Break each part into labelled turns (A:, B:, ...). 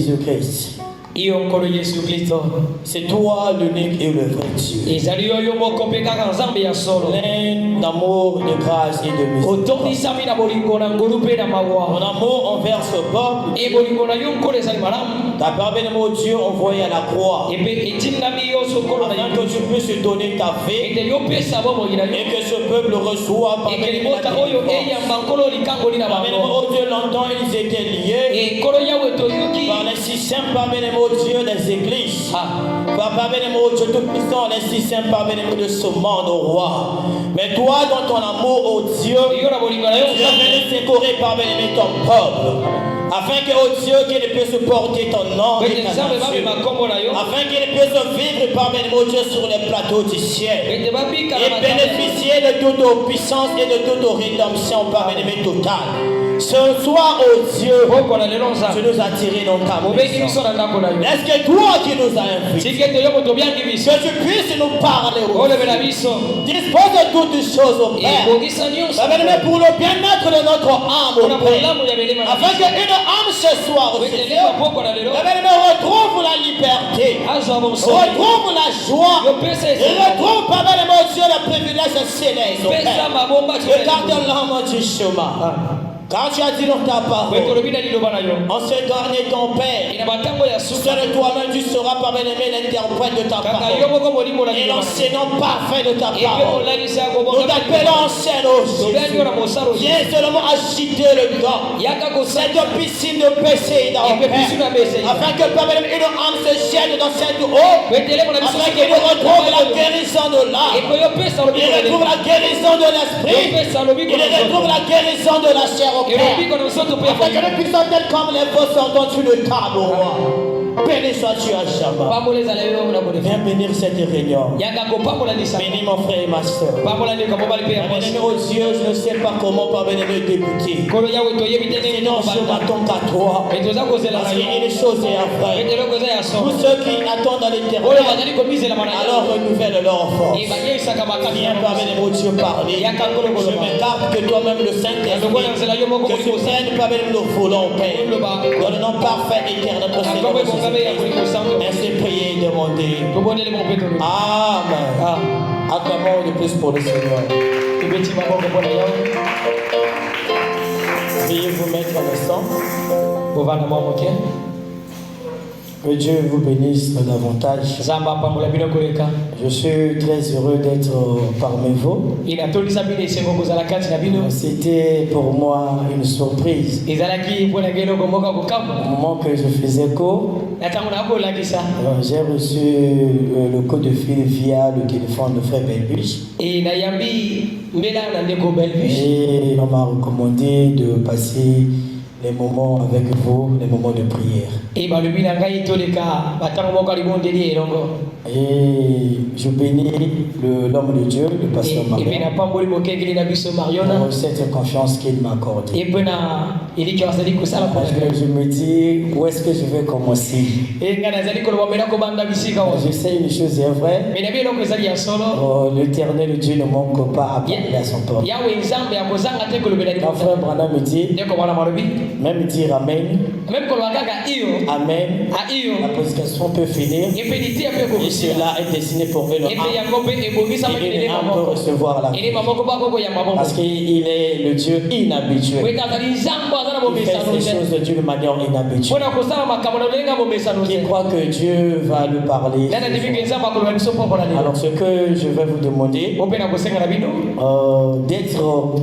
A: Jésus-Christ. C'est toi l'unique et le vrai Dieu. Plein d'amour, de grâce et de miséricorde. Mon amour envers ce peuple. Ta parole, mon Dieu, envoyé à la croix. Afin que tu puisses donner ta vie. Et que ce peuple reçoive par mon Dieu, longtemps ils étaient liés par les systèmes par mon Dieu des églises. Par mon Dieu tout-puissant, les systèmes par mon de ce monde au roi. Mais toi, dans ton amour au Dieu, tu es venu secourir par ton peuple. Afin que, oh Dieu, qu'il puisse porter ton nom et ta nation. Afin qu'il puisse vivre parmi nos Dieu sur les plateaux du ciel. Et bénéficier de toute puissance et de toute rédemption parmi les totales. Ce soir, oh Dieu, tu nous as tirés dans ta maison. Est-ce que toi qui nous as invités, que tu puisses nous parler, oh dispose de toutes choses au Père. Pour le bien-être de notre âme, au Père. Afin qu'une âme ce soir, retrouve la liberté, retrouve la joie, et retrouve parmi les Dieu le privilège céleste, au Père. Regarde l'homme du chemin. Car tu as dit dans ta parole, en ce dernier ton Père, seul toi-même tu seras parmi l'interprète de ta parole et l'enseignant parfait de ta parole. Nous t'appelons enseignant Jésus. Viens seulement agiter le temps, cette piscine de péché dans le Père, afin que parmi une âme se jette dans cette eau, afin qu'il retrouve la guérison de l'âme, il retrouve la guérison de l'esprit, il retrouve la guérison de la chair. Afin que nous puissions être comme les veaux sortant sur le table, roi. Béni sois-tu à jamais. Viens bénir cette réunion. Bénis mon frère et ma soeur. Bénis aux yeux, je ne sais pas comment parvenir à débuter. Sinon, je m'attends qu'à toi. Parce qu'il y a une chose et un vrai. Tous ceux qui attendent dans l'éternel, alors renouvelle leur force. Viens parvenir au Dieu parler. Je m'écarte que toi-même le Saint-Esprit, que tu prennes parvenir nos volants, Père. Dans le nom parfait éternel de notre Seigneur Jésus. Merci de prier et demander. Amen. Acclamons de plus pour le Seigneur. Veuillez vous mettre en instant. Que Dieu vous bénisse davantage. Je suis très heureux d'être parmi vous. C'était pour moi une surprise. Au moment que je faisais cours, j'ai reçu le coup de fil via le téléphone de frère Belbuche. Et on m'a recommandé de passer les moments avec vous, les moments de prière. Et je bénis l'homme de Dieu, le pasteur Marion, pour cette confiance qu'il m'a accordée. Parce que je me dis, où est-ce que je vais commencer? Je sais une chose est vraie. L'Éternel Dieu ne manque pas à parler à son peuple. Quand frère Branham me dit, même dire Amen. Amen. La prédication peut finir. Et cela est destiné pour eux. Il peut recevoir la vie. Parce qu'il est le Dieu inhabituel. Il fait les choses de Dieu de manière inhabituelle. Qui croit que Dieu va lui parler. Alors ce que je vais vous demander, d'être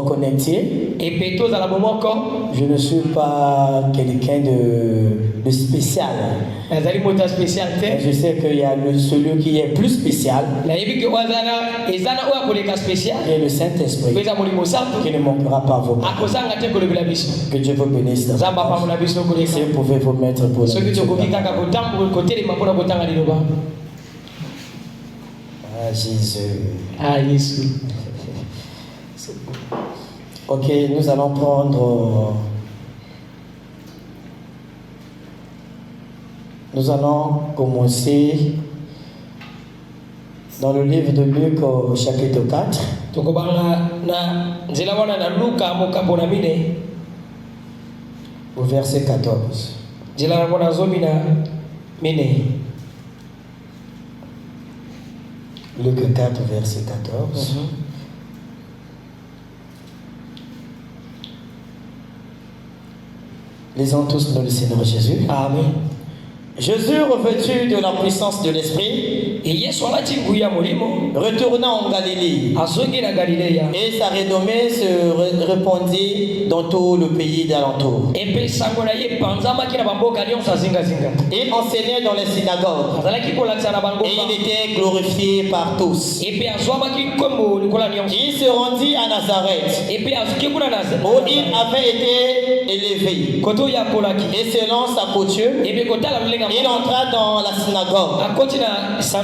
A: connecté. Je ne suis pas quelqu'un de spécial. Je sais qu'il y a celui qui est plus spécial. Et le Saint-Esprit qui ne manquera pas vos mains. Que Dieu vous bénisse. Si vous pouvez vous mettre pour la Jésus. Ok, nous allons prendre. Nous allons commencer dans le livre de Luc au chapitre 4. Au verset 14. Luc 4, verset 14. Lisons tous nous le Seigneur Jésus. Amen. Jésus, revêtu de la puissance de l'Esprit, retournant en Galilée, et sa renommée se répandit dans tout le pays d'alentour. Il enseignait dans les synagogues, et il était glorifié par tous. Il se rendit à Nazareth, où il avait été élevé, et selon sa coutume, il entra dans la synagogue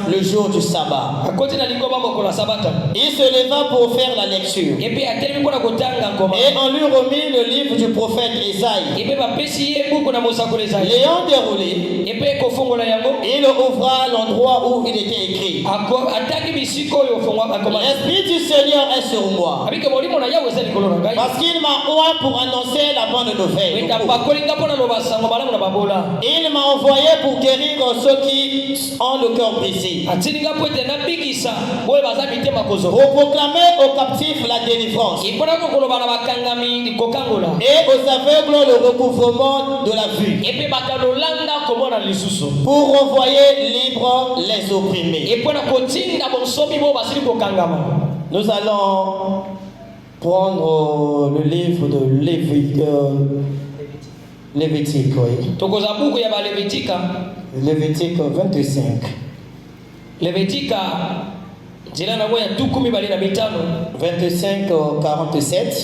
A: le jour du sabbat. Il se leva pour faire la lecture. Et on lui remit le livre du prophète Isaïe. L'ayant déroulé, il ouvra l'endroit où il était écrit. L'Esprit du Seigneur est sur moi, parce qu'il m'a oint pour annoncer la bonne nouvelle. Il m'a envoyé pour guérir ceux qui ont le cœur brisé, pour proclamer aux captifs la délivrance, et aux aveugles le recouvrement de la vue, pour renvoyer libres les opprimés. Nous allons prendre le livre de Lévitique, oui. Lévitique 25. Lévitique 25, 47.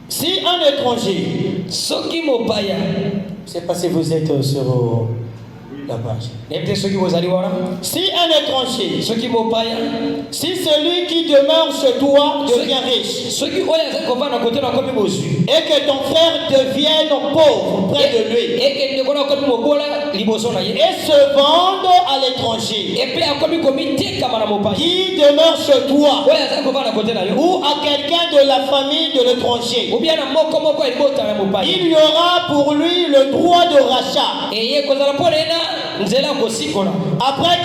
A: Si un étranger, je ne sais pas si vous êtes sur la page. Si un étranger, si celui qui demeure chez toi devient riche, et que ton frère devienne pauvre près de lui, et se vende à l'étranger, qui demeure chez toi, ou à quelqu'un de la famille de l'étranger, il y aura pour lui le droit de rachat. Après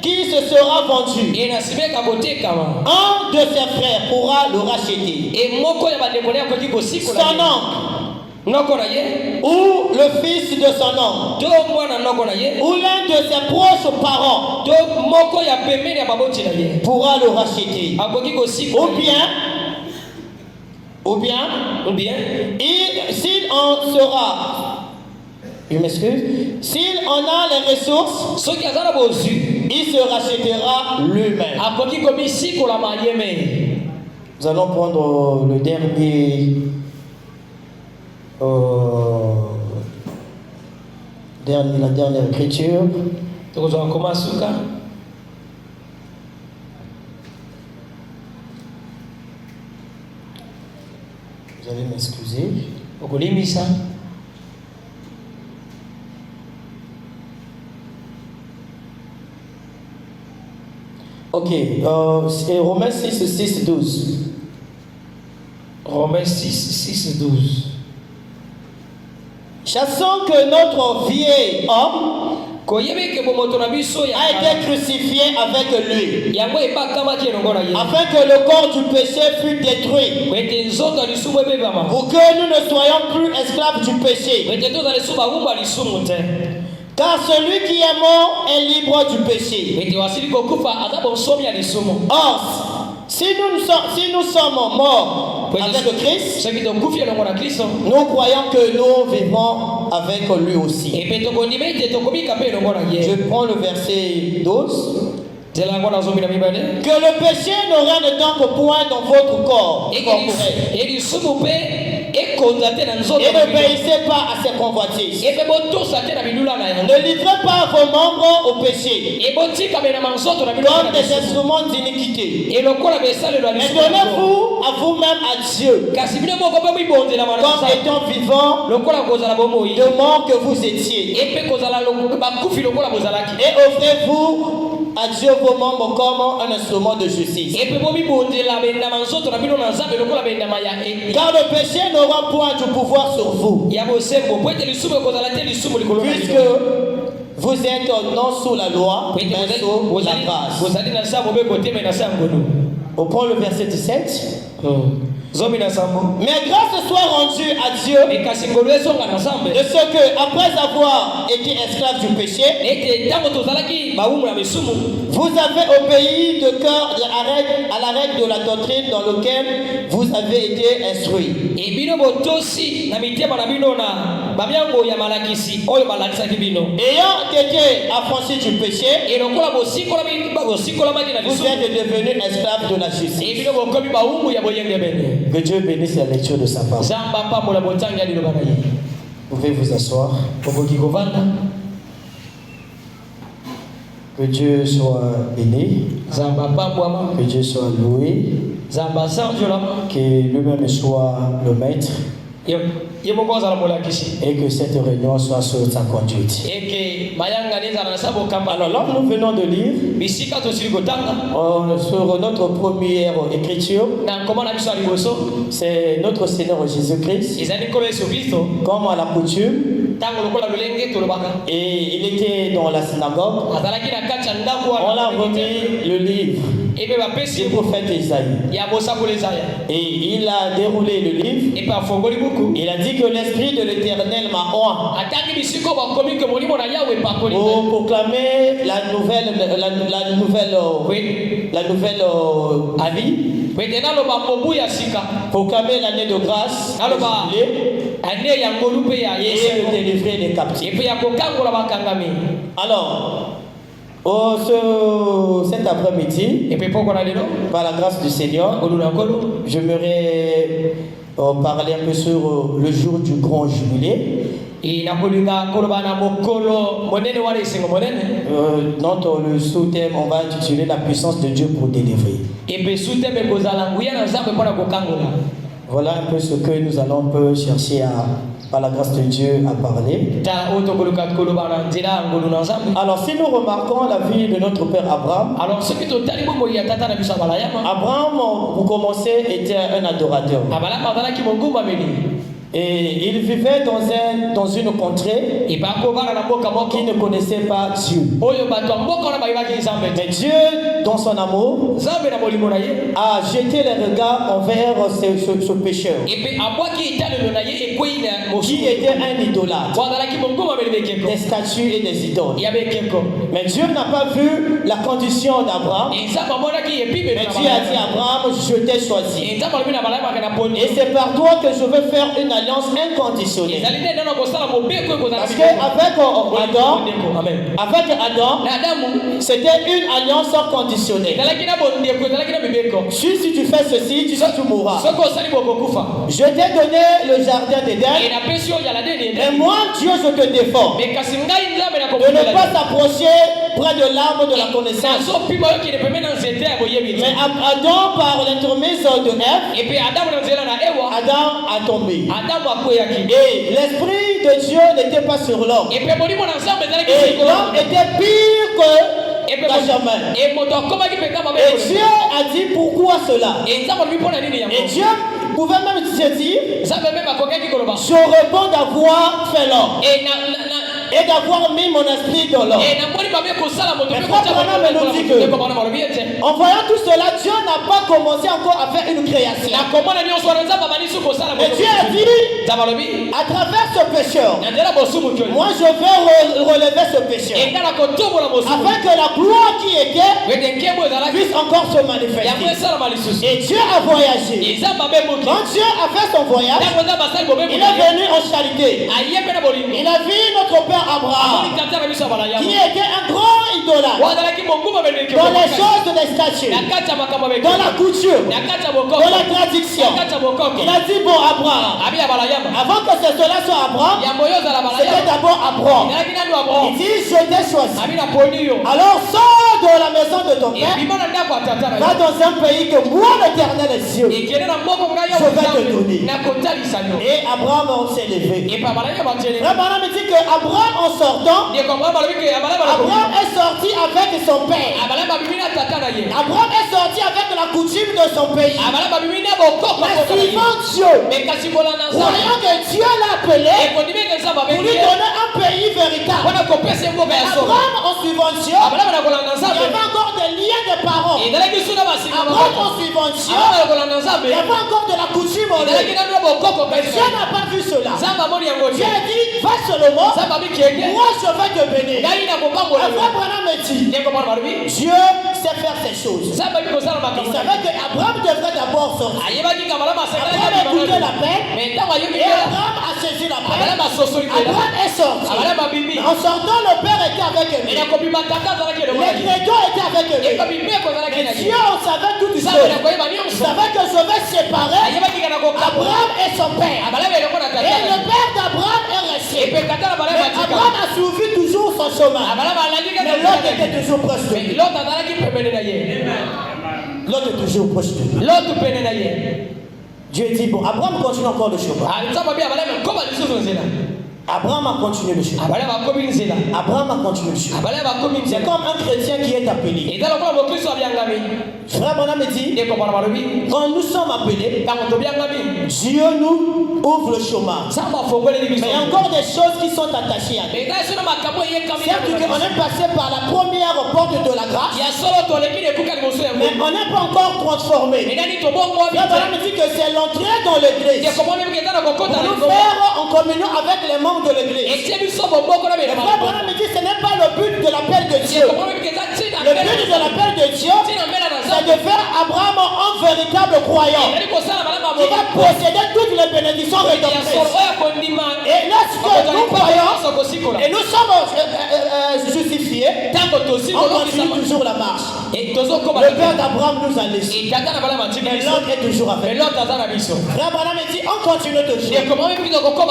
A: qui se sera vendu, un de ses frères pourra le racheter. Son oncle, ou le fils de son oncle, ou l'un de ses proches parents pourra le racheter. Ou bien, s'il en sera, je m'excuse, s'il en a les ressources, il se rachètera lui-même. Nous allons prendre le dernier, la dernière écriture. Vous allez m'excuser. Ok, c'est Romains 6, 12. Romains 6, 12. Chassons que notre vieil homme a été crucifié avec lui, afin que le corps du péché fût détruit, pour que nous ne soyons plus esclaves du péché. Car celui qui est mort est libre du péché. Or, si nous sommes morts avec le Christ, nous croyons que nous vivons avec lui aussi. Je prends le verset 12. Que le péché ne règne donc point dans votre corps. Et n'obéissez pas à ses convoitises. Ne livrez pas vos membres au péché comme des instruments d'iniquité. Mais donnez-vous à vous-même à Dieu comme étant vivant de mort que vous étiez. Et offrez-vous à Dieu vos membres comme un instrument de justice. Car le péché n'aura point du pouvoir sur vous. Puisque vous êtes non sous la loi, mais sous la grâce. On prend le verset 17. Mais grâce soit rendue à Dieu de ce que, après avoir été esclave du péché, vous avez obéi de cœur à la règle de la doctrine dans laquelle vous avez été instruits. Ayant été affranchis du péché, vous êtes devenus esclaves de la justice. Que Dieu bénisse la lecture de sa parole. Vous pouvez vous asseoir. Que Dieu soit béni. Que Dieu soit loué. Que lui-même soit le maître. Et que cette réunion soit sur sa conduite. Alors là, nous venons de lire sur notre première écriture, c'est notre Seigneur Jésus-Christ, comme à la coutume, et il était dans la synagogue. On l'a remis le livre du prophète Isaïe, et il a déroulé le livre. Il a dit que l'Esprit de l'Éternel m'a oint pour proclamer la nouvelle avis, proclamer l'année de grâce et de délivrer les captifs. Alors, cet après-midi, par la grâce du Seigneur, j'aimerais parler un peu sur le jour du grand jubilé. Dans le sous-thème, on va intituler la puissance de Dieu pour délivrer. Voilà un peu ce que nous allons un peu chercher par la grâce de Dieu à parler. Alors si nous remarquons la vie de notre père Abraham, Abraham, pour commencer, était un adorateur. Et il vivait dans une contrée qui ne connaissait pas Dieu. Mais Dieu, dans son amour, a jeté les regards envers ce pécheur qui était un idolâtre, des statues et des idoles. Mais Dieu n'a pas vu la condition d'Abraham. Mais Dieu a dit à Abraham, je t'ai choisi. Et c'est par toi que je veux faire une alliance inconditionnelle. Parce qu'avec Adam, c'était une alliance conditionnelle. Si tu fais ceci, tu mourras. Je t'ai donné le jardin d'Éden. Et moi, Dieu, je te défends de ne pas t'approcher près de l'arbre de la connaissance. Mais Adam, par l'entremise de Ève, Adam a tombé. Et l'Esprit de Dieu n'était pas sur l'homme. Et l'homme était pire que Benjamin. Et Dieu a dit pourquoi cela. Et Dieu pouvait même se dire, j'aurais bon d'avoir fait l'homme et d'avoir mis mon esprit dans l'homme. Mais nous dit que, en voyant tout cela, Dieu n'a pas commencé encore à faire une création. Mais Dieu a dit, à travers ce pécheur, moi je vais relever ce pécheur, afin que la gloire qui était puisse encore se manifester. Et Dieu a voyagé. Quand Dieu a fait son voyage, il est venu en charité. Il a vu notre père Abraham, qui était un grand idolâtre dans les choses des statues, dans la couture, dans la tradition. Il a dit, bon Abraham, avant que cela soit Abraham, c'était d'abord Abraham. Il dit, je t'ai choisi. Alors sors de la maison de ton père, va dans un pays que moi l'Éternel est Dieu, je vais te donner. Et Abraham s'est levé. Abraham dit que Abraham en sortant, Abraham est sorti avec son père. Abraham est sorti avec la coutume de son pays. Mais suivant Dieu, croyant que Dieu l'a appelé pour lui donner un pays véritable. Mais Abraham, en suivant Dieu, il y avait encore des liens de parents. Abraham, en suivant Dieu, il y avait encore de la coutume en lui. Mais Dieu n'a pas vu cela. Dieu a dit, va Salomon, moi je vais te bénir. Abraham me dit, Dieu sait faire ces choses. Il savait qu'Abraham devrait d'abord sortir. Abraham écoutait l'appel et Abraham a saisi l'appel. Abraham est sorti. En sortant, le père était avec lui. Les créateurs étaient avec lui. Mais Dieu en savait toutes choses. Il savait que je vais séparer Abraham et son père. Et le père d'Abraham est resté. Mais Abraham a suivi toujours son chemin. Mais l'autre était toujours proche de lui. L'autre est toujours proche de lui. Dieu dit, bon, Abraham continue encore le chemin. Abraham a continué le chemin. Abraham a continué le chemin. C'est comme un chrétien qui est appelé. Frère Branham me dit, quand nous sommes appelés, Dieu nous ouvre le chemin. Mais il y a encore des choses qui sont attachées à nous. Certes qu'on est passé par la première porte de la grâce, mais on n'est pas encore transformé. Frère Branham me dit que c'est l'entrée dans l'église pour nous faire en communion avec les membres de l'église. Frère Branham me dit ce n'est pas le but de l'appel de Dieu. Le but de l'appel de Dieu, c'est de faire Abraham un véritable croyant qui va posséder toutes les bénédictions rédemptrices. Et lorsque nous croyons et nous sommes justifiés, on continue toujours la marche. Le père d'Abraham nous a laissé. Mais l'autre est toujours avec nous. Frère Branham me dit on continue toujours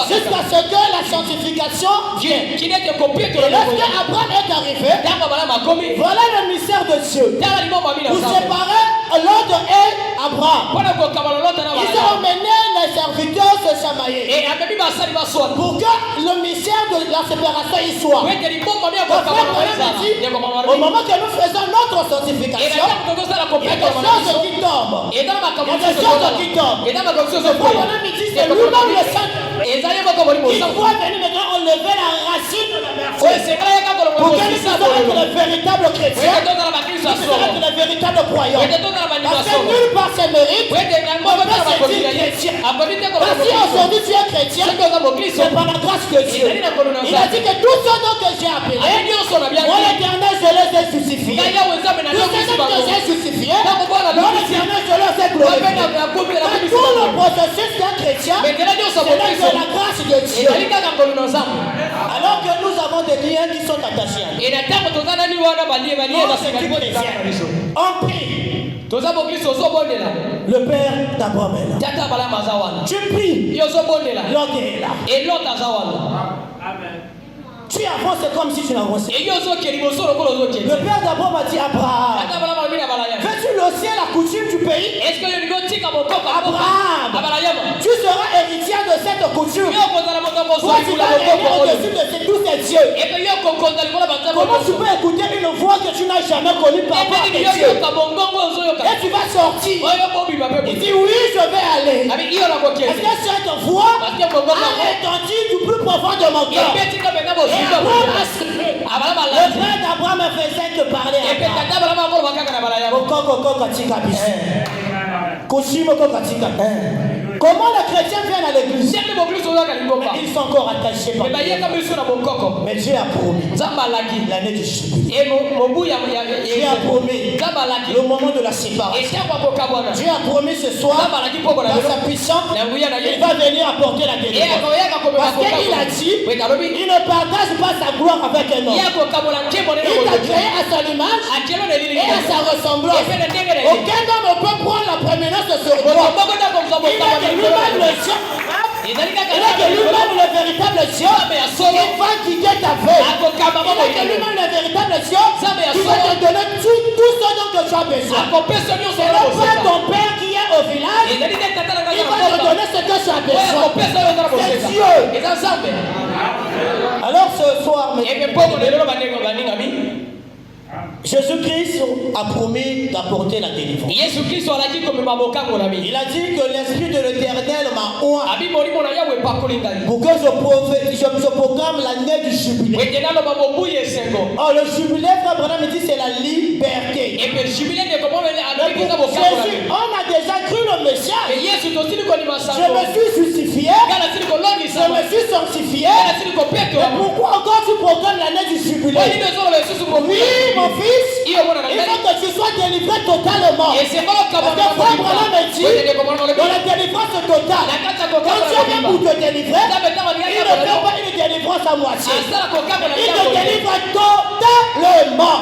A: jusqu'à ce que la sanctification vienne. Et lorsque Abraham est arrivé, voilà le mystère de Dieu. Vous séparez l'autre et Abraham. Ils ont emmené les serviteurs se chamailler pour que le mystère de la séparation y soit. Au moment que nous faisons notre sanctification, il y a des choses qui tombent. Il y a des choses qui tombent. Le problème ici, c'est lui-même le Saint. Il doit venir maintenant enlever la racine de la merveille pour que nous puissions être les véritables chrétiens, nous puissions être les véritables croyants. Parce que nul par ses mérites on peut se dire chrétien. Parce que si aujourd'hui tu es chrétien, c'est par la grâce de Dieu. Il a dit que tous ceux que j'ai appelés, moi l'Éternel je les ai justifiés. Tous ceux que j'ai justifiés, moi l'Éternel je les ai glorifiés. Tout le processus d'un chrétien, c'est de la grâce de Dieu. Alors que nous avons des liens qui sont attachés à nous. On prie. Le père d'Abraham est là. Tu pries. L'autre est là. Tu avances comme si tu n'avançais. Le père d'Abraham a dit Abraham, veux-tu laisser la coutume du pays? Abraham, tu seras héritier de cette coutume. Toi, tu vas régner au-dessus de tous ces dieux. Comment tu peux écouter une voix que tu n'as jamais connue par rapport à tes dieux? Et tu vas sortir. Il dit oui, je vais aller. Est-ce que cette voix a retenti du plus profond de mon cœur? Le frère d'Abraham ne faisait que parler à comment les chrétiens viennent à l'église? Ils sont encore attachés par Dieu. Mais Dieu a promis l'année du jubilé. Dieu a promis le moment de la séparation. Dieu a promis ce soir dans sa puissance il va venir apporter la délivrance. Parce qu'il a dit il ne partage pas sa gloire avec un homme. Il t'a créé à son image et à sa ressemblance. Aucun homme ne peut prendre la prééminence sur toi. Il est lui-même le Dieu. Il est lui-même le véritable Dieu. Il va quitter ta vie. Il est lui-même le véritable Dieu. Il va te donner tout ce dont tu as besoin. Ce n'est pas ton père qui est au village. Il va te donner ce que tu as besoin. C'est Dieu. Alors ce soir, Jésus-Christ a promis d'apporter la délivrance. Il a dit que l'Esprit de l'Éternel m'a oint pour que je proclame l'année du jubilé. Oh, le jubilé, Frère Branham me dit, c'est la liberté. Jésus, on a déjà cru le message. Je me suis justifié. Je me suis sanctifié. Mais pourquoi encore tu proclames l'année du jubilé? Oui, mon fils. Il faut que tu sois délivré totalement. Parce que Frère Branham me dit, dans la délivrance totale, quand tu viens pour te délivrer, il ne fait pas une délivrance à moitié. Il te délivre totalement.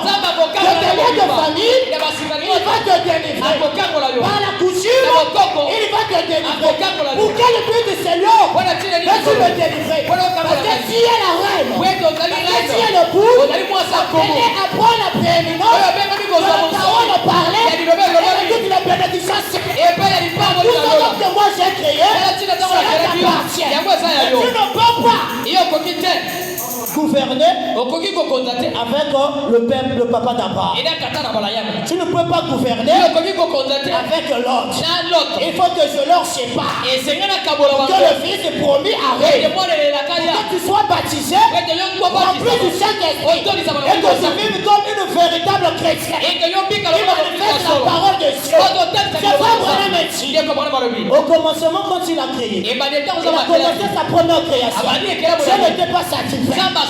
A: Le délai de famille, il va te délivrer. Par la couture, il va te délivrer. Pour quel but, Seigneur, veux-tu me délivrer? Parce que si elle la reine, si elle le pousse, elle apprend la prééminence, la parole parlait, et toute la bénédiction, tout ce que moi j'ai créé, cela t'appartient. Tu ne peux pas gouverner avec le papa d'Abraham. Tu ne peux pas gouverner avec l'autre. Il faut que je leur sépare. Que le Fils est promis à règne. Que tu sois baptisé, rempli du Saint-Esprit, et que tu vives comme une véritable chrétienne. Qui manifeste la parole de Dieu. C'est pas vraiment dit. Au commencement, quand il a créé, il a commencé sa première création. Je n'étais pas satisfait. Il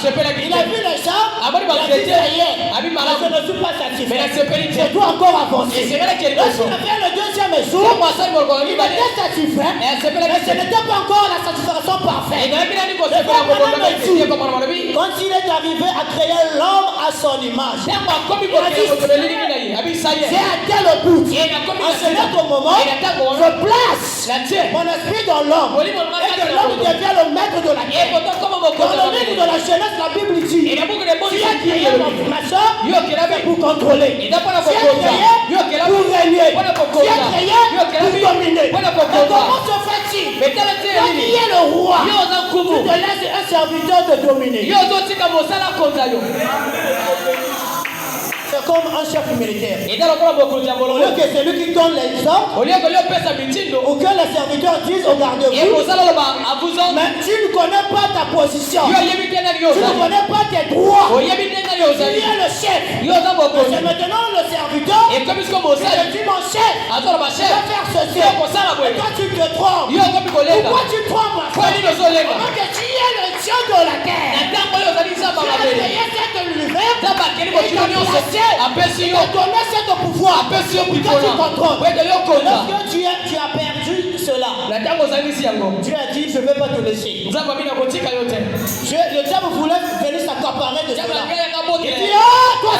A: a vu les gens, il a dit rien. Je ne suis pas satisfait. Je dois encore avancer. Lorsqu'il a fait le deuxième jour, il était satisfait, mais ce n'était pas encore la satisfaction parfaite. Quand il est arrivé à créer l'homme à son image, il a dit, j'ai atteint le but. En ce moment, je place mon esprit dans l'homme et que l'homme devient le maître de la terre. Dans le livre de la Genèse, la Bible dit, tu as créé ma soeur pour contrôler. Tu as créé pour régner. Tu as créé pour dominer. Et comment se fait-il? Toi qui es le roi, tu te laisses un serviteur te dominer. C'est comme un chef militaire. Au lieu que c'est lui qui donne les ordres, ou que les serviteurs disent au gardien, mais tu ne connais pas ta position. Tu ne connais pas tes droits. Tu es le chef. C'est maintenant le serviteur. Et je dis mon chef, je vais faire ceci. Et toi tu te trompes. Pourquoi tu trembles? Parce que tu es le Dieu de la terre. Tu as créé cette univers. Et il t'a donné ce pouvoir que tu contrôles. Lorsque tu as perdu cela, Dieu a dit, je ne vais pas te laisser. Le diable voulait venir s'accaparer de cela. Il dit, toi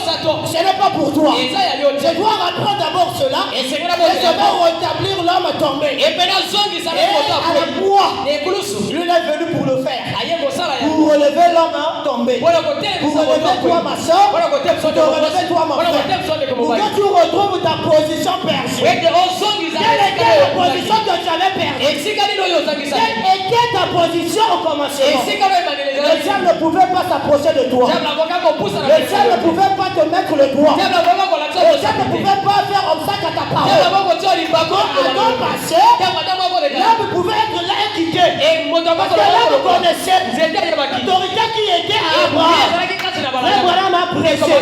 A: Satan, ce n'est pas pour toi. Je dois reprendre d'abord cela et je vais rétablir l'homme tombé. Et à la poids, lui est venu pour le faire. Pour relever l'homme tombé. Pour relever toi ma soeur. Pour te relever toi mon frère. Pour que tu retrouves ta position perdue. Quelle était la position que tu avais perdue? Quelle était ta position au commencement? Le diable ne pouvait pas s'approcher de toi. Le diable ne pouvait pas te mettre le doigt. Le diable ne pouvait pas faire obstacle à ta parole. Avant de passer, l'homme pouvait être là et quitter. Parce que l'homme connaissait l'autorité qui était à Abraham. Abraham a prêché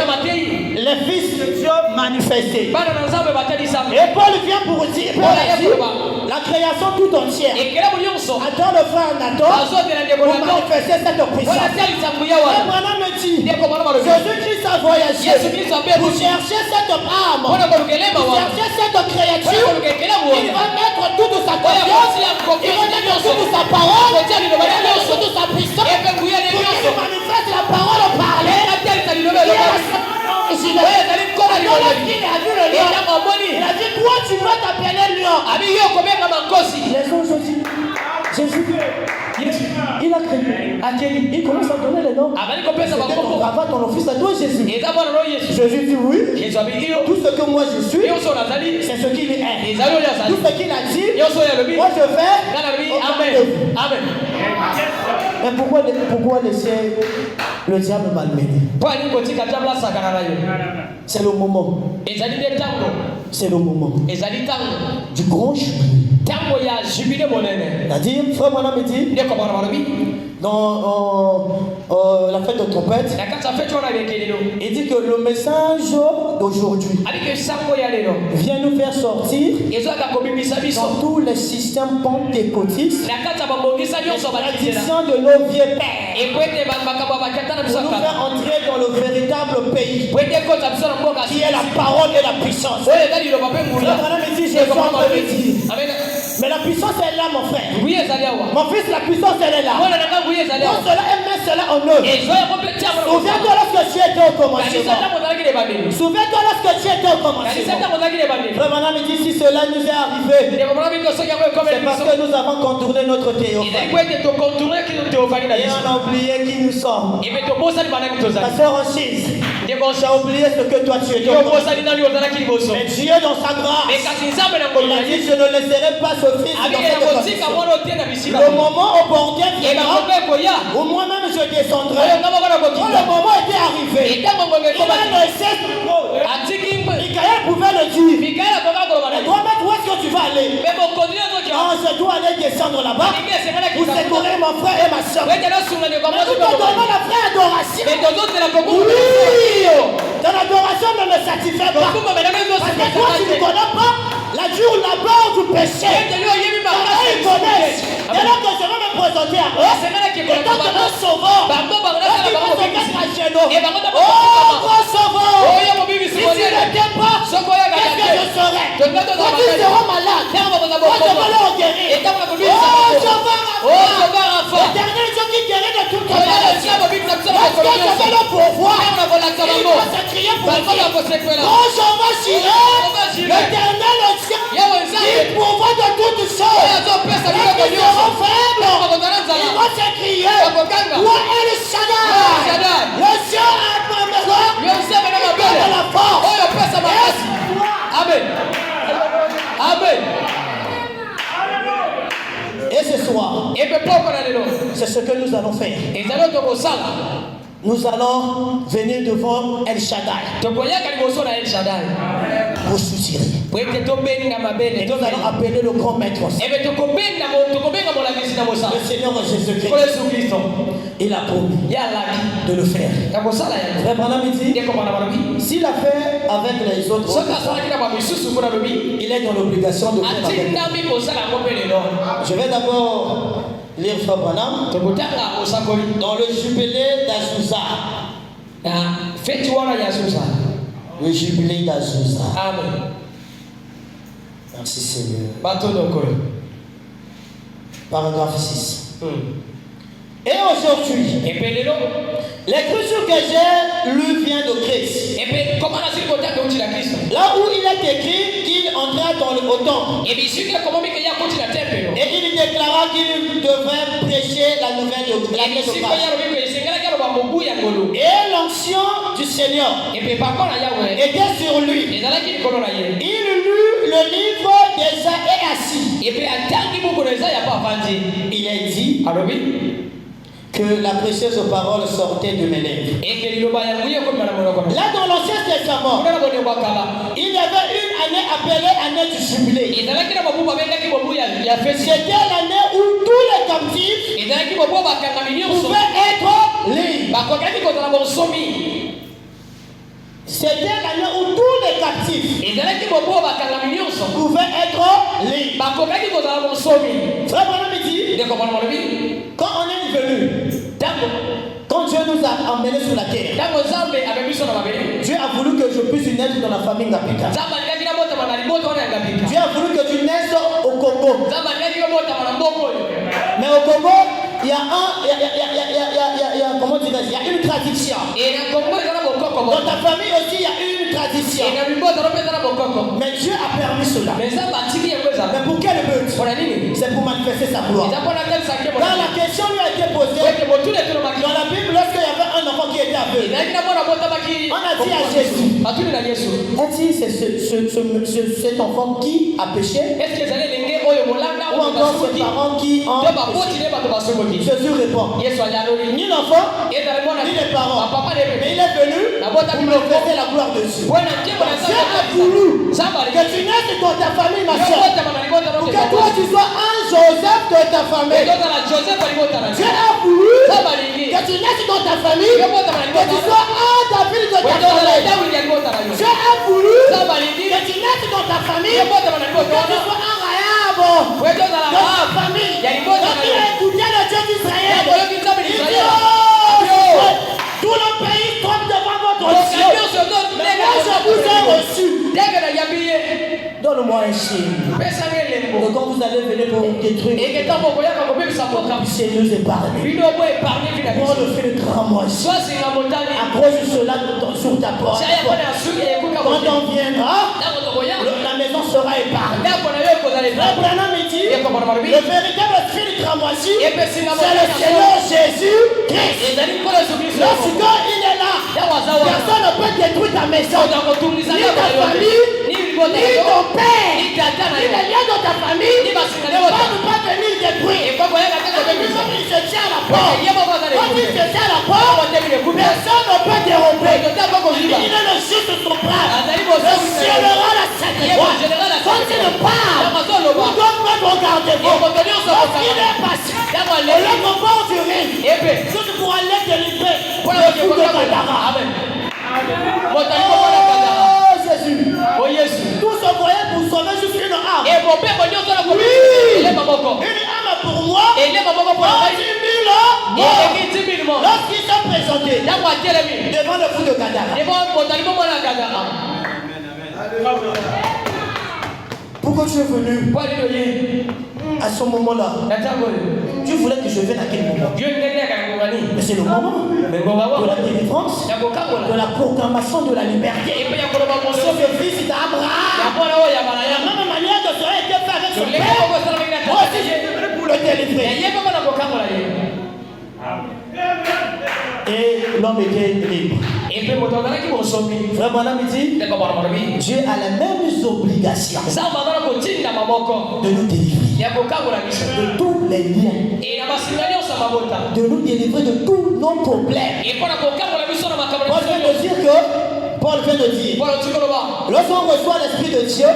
A: les fils de Dieu manifestés. Et Paul vient pour dire la création tout entière attend le frère Nathan pour manifester cette puissance. Abraham me dit, Jésus-Christ a voyagé pour chercher cette âme, pour chercher cette créature. Il va mettre toute sa confiance, il va mettre toute sa parole, il va mettre toute sa puissance pour qu'il manifeste la parole parlée. Il a vu le lion. Il a dit, toi tu vas t'appeler lion. Les autres disent, Jésus, il a créé. Il commence à donner les noms. Ton papa, ton fils, à toi Jésus. Jésus dit oui. Tout ce que moi je suis, c'est ce qu'il est. Tout ce qu'il a dit, moi je fais. Amen. Mais pourquoi les cieux le diable malmené. C'est le moment. C'est le moment du grand jubilé. C'est-à-dire, frère Branham me dit, dans la fête de trompette, il dit que le message d'aujourd'hui vient nous faire sortir dans tous les systèmes pentecôtistes, les traditions de nos vieux pères, pour nous faire entrer dans le véritable pays qui est la parole et la puissance. Frère Branham me dit, je suis en train de dire. Mais la puissance est là, mon frère. Mon fils, la puissance elle est là. Quand cela est, met cela en œuvre. Souviens-toi lorsque tu étais au commencement. Souviens-toi lorsque tu étais au commencement. Frère Branham me dit, si cela nous est arrivé, c'est parce que nous avons contourné notre théophanie. Et on a oublié qui nous sommes. Ta soeur en chise, tu as oublié ce que toi tu étais au commencement. Mais Dieu dans sa grâce, il a dit, je ne laisserai pas ce fils dans cette condition. Le moment opportun viendra où moi-même je descendrai. Quand le moment était arrivé, il a laissé Michael pouvait le dire. Et toi-même, où est-ce que tu vas aller? Non, je dois aller descendre là-bas pour secourir mon frère et ma soeur. Mais nous te donnons la vraie adoration. Oui, ton adoration ne me satisfait pas. Parce que toi, tu ne connais pas la dure labeur du péché. Ils connaissent. Et là que je vais me présenter à eux, étant de mon sauveur, ils vont se mettre à genoux. Oh, grand sauveur, si tu n'étais pas, qu'est-ce que je serais? Quand ils seront malades, moi je vais leur guérir. Oh, sauveur enfant, l'éternel Dieu qui guérit de toute maladie. Parce que je vais leur pourvoir. Ils vont se crier pour moi. Oh, sauveur Jireh, l'éternel il pourvoit de toutes choses. Lorsqu'ils seront faibles, ils vont se crier. Toi El Shaddai, le Dieu abrahamique, qui donne la force. Amen. Amen. Et ce soir, c'est ce que nous allons faire. Nous allons venir devant El Shaddai. Vous soutirer. Et nous allons appeler le grand maître. Le Seigneur Jésus-Christ, il a promis de le faire. Frère Branham dit, s'il a fait avec les autres, il est dans l'obligation de faire avec nous. Je vais d'abord lire Frère Branham dans le jubilé d'Azusa. Le jubilé d'Azusa. Amen. Merci Seigneur. Paragraphe 6. Et aujourd'hui, l'écriture que j'ai lue vient de Christ. Là où il est écrit qu'il entra dans le temple. Et il déclara qu'il devait prêcher la nouvelle de la Pâques. Et l'onction du Seigneur était sur lui. Il lut le livre d'Ésaïe et assis. Il est dit que la précieuse parole sortait de mes lèvres. Là dans l'Ancien Testament, il y avait une année appelée année du jubilé. C'était l'année où tous les captifs pouvaient être libres. C'était l'année où tous les captifs pouvaient être libres. Frère Branham me dit, quand on est venu, quand Dieu nous a emmenés sur la terre, Dieu a voulu que je puisse naître dans la famille Ngapika. Dieu a voulu que tu naisses au Congo. Mais au Congo, il y a comment dire, il y a une tradition. Dans ta famille aussi, il y a une tradition. Mais Dieu a permis cela. Mais pour quel but? C'est pour manifester sa gloire. Quand la question lui a été posée, dans la Bible, lorsqu'il y avait un enfant qui était aveugle, on a dit à Jésus, est-ce que c'est cet enfant qui a péché? ou encore ses parents qui ont Jésus répond, ni l'enfant, ni les parents, mais il est venu pour manifester la gloire de Dieu. Dieu a voulu que tu naisses dans ta famille, ma soeur, pour que toi tu sois un Joseph de ta famille. Dieu a voulu que tu naisses dans ta famille, que tu sois un David de ta famille. Dieu a voulu que tu naisses dans ta famille, que tu sois un Rahab de ta famille. Quand il a écouté le Dieu d'Israël, il dit, oh, tout le pays tombe devant votre Dieu. Mais moi je vous ai reçu. Donne-moi un signe. Et quand vous allez venir pour détruire, vous puissiez nous épargner. Pour le fait de grand moisson. Accroche cela sur ta porte. Quand on viendra, la maison sera épargnée. Abraham me dit, le véritable fil de cramoisi, c'est le Seigneur Jésus-Christ. Lorsque il est là, personne ne peut détruire ta maison, ni ta famille, ni ton père, ni les liens de ta famille, ne pas venir détruire. Il se tient à la porte. Quand il se tient à la porte, personne ne peut dérober. Il est le juste souverain. Le cielera la sacrifice. Quand il parle, vous devez regarder-vous. Il est passé. Le combat du rire. Juste pour aller délivrer le fou de Gadara. Oh Jésus. Tous se voyaient pour sauver juste une âme. Oui. Une âme pour moi. 10 000 morts. Lorsqu'ils sont présentés devant le fou de Gadara. Pourquoi tu es venu à ce moment-là? Dieu voulait que je vienne à quel moment? Mais c'est le moment de la délivrance, de la proclamation de la liberté. C'est le fils d'Abraham. La même manière que cela a été fait avec son père, moi aussi j'ai venu pour le délivrer. Et l'homme était libre. Frère Branham dit, Dieu a la même obligation de nous délivrer de tous les liens, de nous délivrer de tous nos problèmes. Paul vient de dire, lorsqu'on reçoit l'Esprit de Dieu,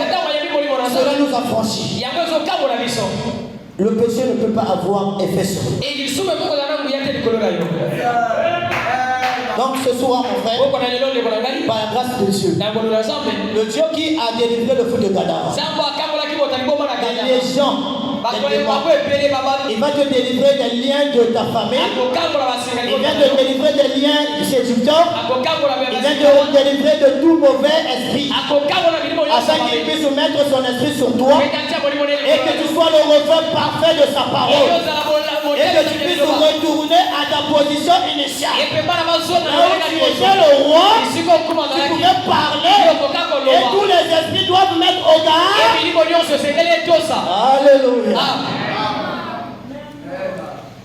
A: cela nous affranchit. Le péché ne peut pas avoir effet sur nous. Donc ce soir, mon frère, par la grâce de Dieu, le Dieu qui a délivré le fou de Gadara, les gens, il va te délivrer des liens de ta famille, il vient te délivrer des liens séducteurs, il vient te délivrer de tout mauvais esprit, afin qu'il puisse mettre son esprit sur toi et que tu sois le reflet parfait de sa parole. Et que tu puisses retourner à ta position initiale. Là où tu étais le roi, tu pouvais parler et tous les esprits doivent mettre au garde. Alléluia.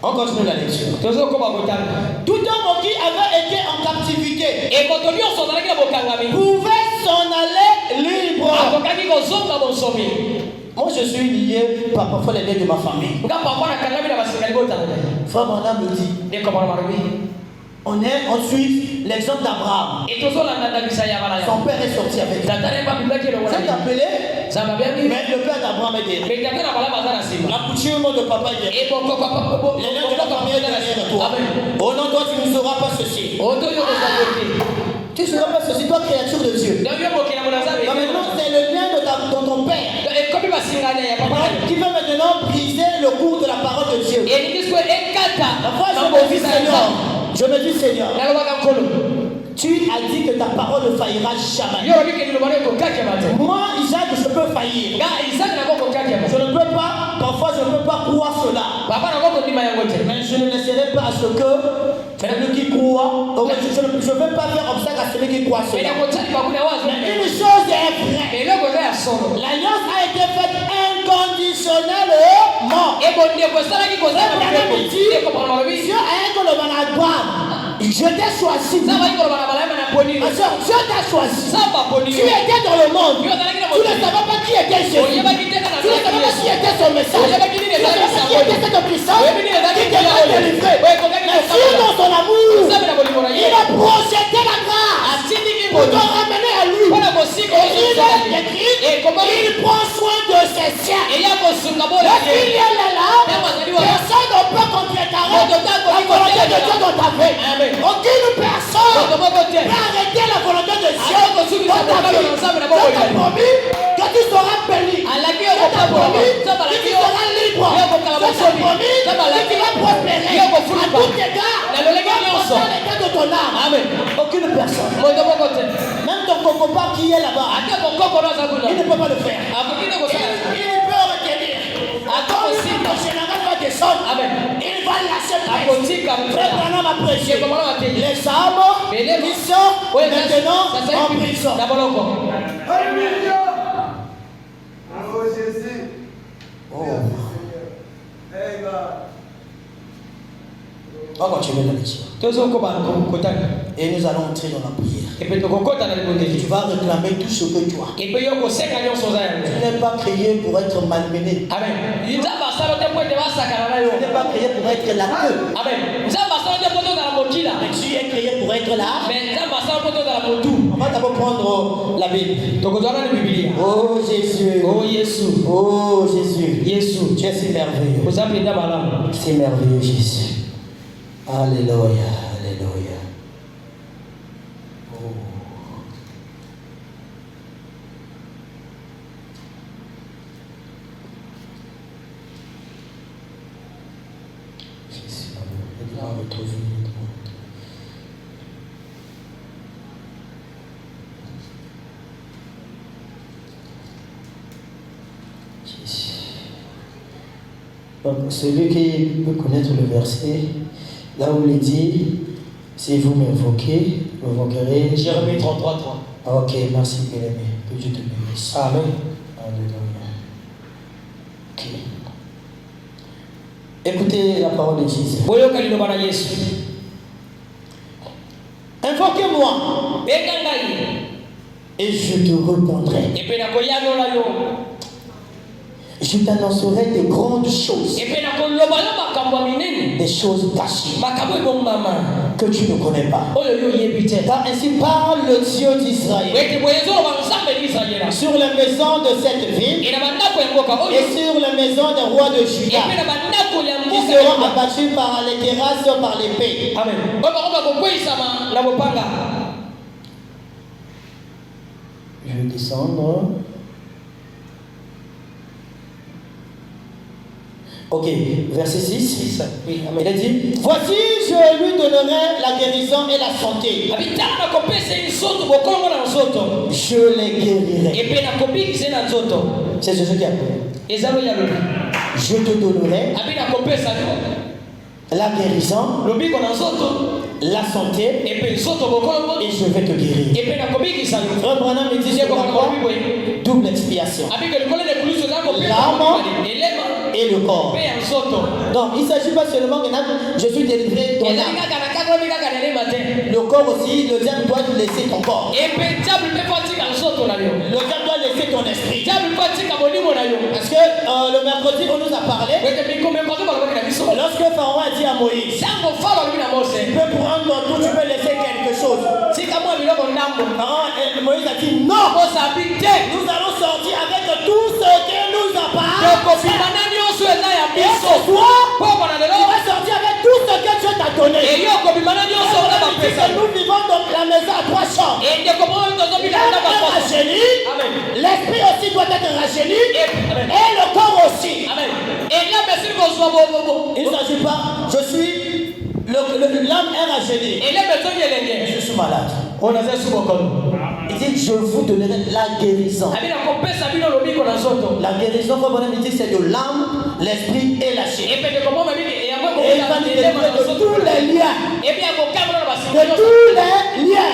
A: On continue la lecture. Tout homme qui avait été en captivité pouvait s'en aller libre. Moi je suis lié par parfois les liens de ma famille. Frère Branham me dit, on est ensuite l'exemple d'Abraham. Son père est sorti avec lui. Ça t'appelait, mais le père d'Abraham est derrière. La coutume de papa est derrière. Les liens de la famille est derrière toi. Oh non, toi tu ne sauras pas ceci. Tu ne sauras pas ceci, toi créature de Dieu. Non, maintenant c'est le lien de ton père qui va maintenant briser le cours de la parole de Dieu. La fois je me dis Seigneur, tu as dit que ta parole ne faillira jamais. Moi, Isaac, je peux faillir. Je ne peux pas, parfois je ne peux pas croire cela. Mais je ne laisserai pas à ce que celui qui croit, je ne veux pas faire obstacle à celui qui croit cela. Mais une chose est vraie. L'alliance a été faite inconditionnellement. Dieu a un que le Abraham. Je t'ai choisi. Ma soeur, je t'ai choisi. Tu étais dans le monde. Tu ne savais pas qui était Jésus. Tu ne savais pas qui était son message. Tu ne savais pas qui était cette puissance qui devait te livrer. Mais Dieu, dans son amour, il a projeté la grâce pour te ramener à lui. Et il a écrit, il prend soin de ses siens. Lorsqu'il y a là, personne ne peut contrecarrer la volonté de Dieu dans ta vie. Aucune personne peut arrêter la volonté de Dieu dans ta vie. Dieu t'a promis que tu seras béni. Dieu t'a promis que tu seras libre. Dieu t'a promis que tu vas prospérer à tout égard dans l'état de ton âme. Aucune personne. Même ton coco qui est là-bas, il ne peut pas le faire. Il peut retenir. Quand ton général va descendre, il va lâcher prise. Frère Branham a prêché. Les âmes qui sont maintenant en prison.
B: Alléluia. Oh Jésus.
A: Oh.
B: Hey God.
A: On va continuer la lecture. Et nous allons entrer dans la prière. Tu vas réclamer tout ce que tu as. Tu n'es pas créé pour être malmené. Tu n'es pas créé pour être la queue. Mais tu es créé pour être là. On va d'abord prendre la Bible. Oh Jésus.
C: Oh Jésus.
A: Oh Jésus.
C: Jésus.
A: Tu es si merveilleux. C'est merveilleux Jésus. Alléluia. Alléluia. Oh. Jésus, aide-moi à retrouver le monde. Jésus. Donc, celui qui peut connaître le verset, là où il dit, si vous m'invoquez, vous m'invoquerez.
C: Jérémie 33, 3.
A: Ok, merci bien-aimé. Que Dieu te bénisse.
C: Amen.
A: Alléluia. Ok. Écoutez la parole de Jésus. Invoquez-moi et je te répondrai. Je t'annoncerai de grandes choses, des choses cachées que tu ne connais pas. Car ainsi parle le Dieu d'Israël sur la maison de cette ville et sur la maison des rois de Juda qui seront abattus par les terrasses, par l'épée. Amen. Je vais descendre. Ok, verset 6. Oui, il a dit, voici, je lui donnerai la guérison et la santé. Je les guérirai. C'est ce qui a fait. Je te donnerai la guérison, la santé, et je vais te guérir. Frère Branham me dit double expiation. L'âme et le corps. Donc il ne s'agit pas seulement que je suis délivré ton âme. Le corps aussi, le diable doit laisser ton corps. Le diable doit laisser ton esprit. Parce que le mercredi on nous a parlé. Lorsque Pharaon a dit à Moïse, tu peux prendre tout, tu peux laisser quelque chose. Moïse a dit non. Nous allons sortir avec tout ce que nous appartient. Et ce soir, tu vas sortir avec tout ce que Dieu t'a donné. Nous vivons dans la maison à 3 chambres. L'esprit aussi doit être rajeuni. Et le corps aussi. Il ne s'agit pas, je suis, l'âme est rajeunie. Je suis malade. Il dit, je vous donnerai la guérison. La guérison, comme on dit, c'est de l'âme, l'esprit et la chair. Et il va nous délivrer de tous les liens. De tous les liens.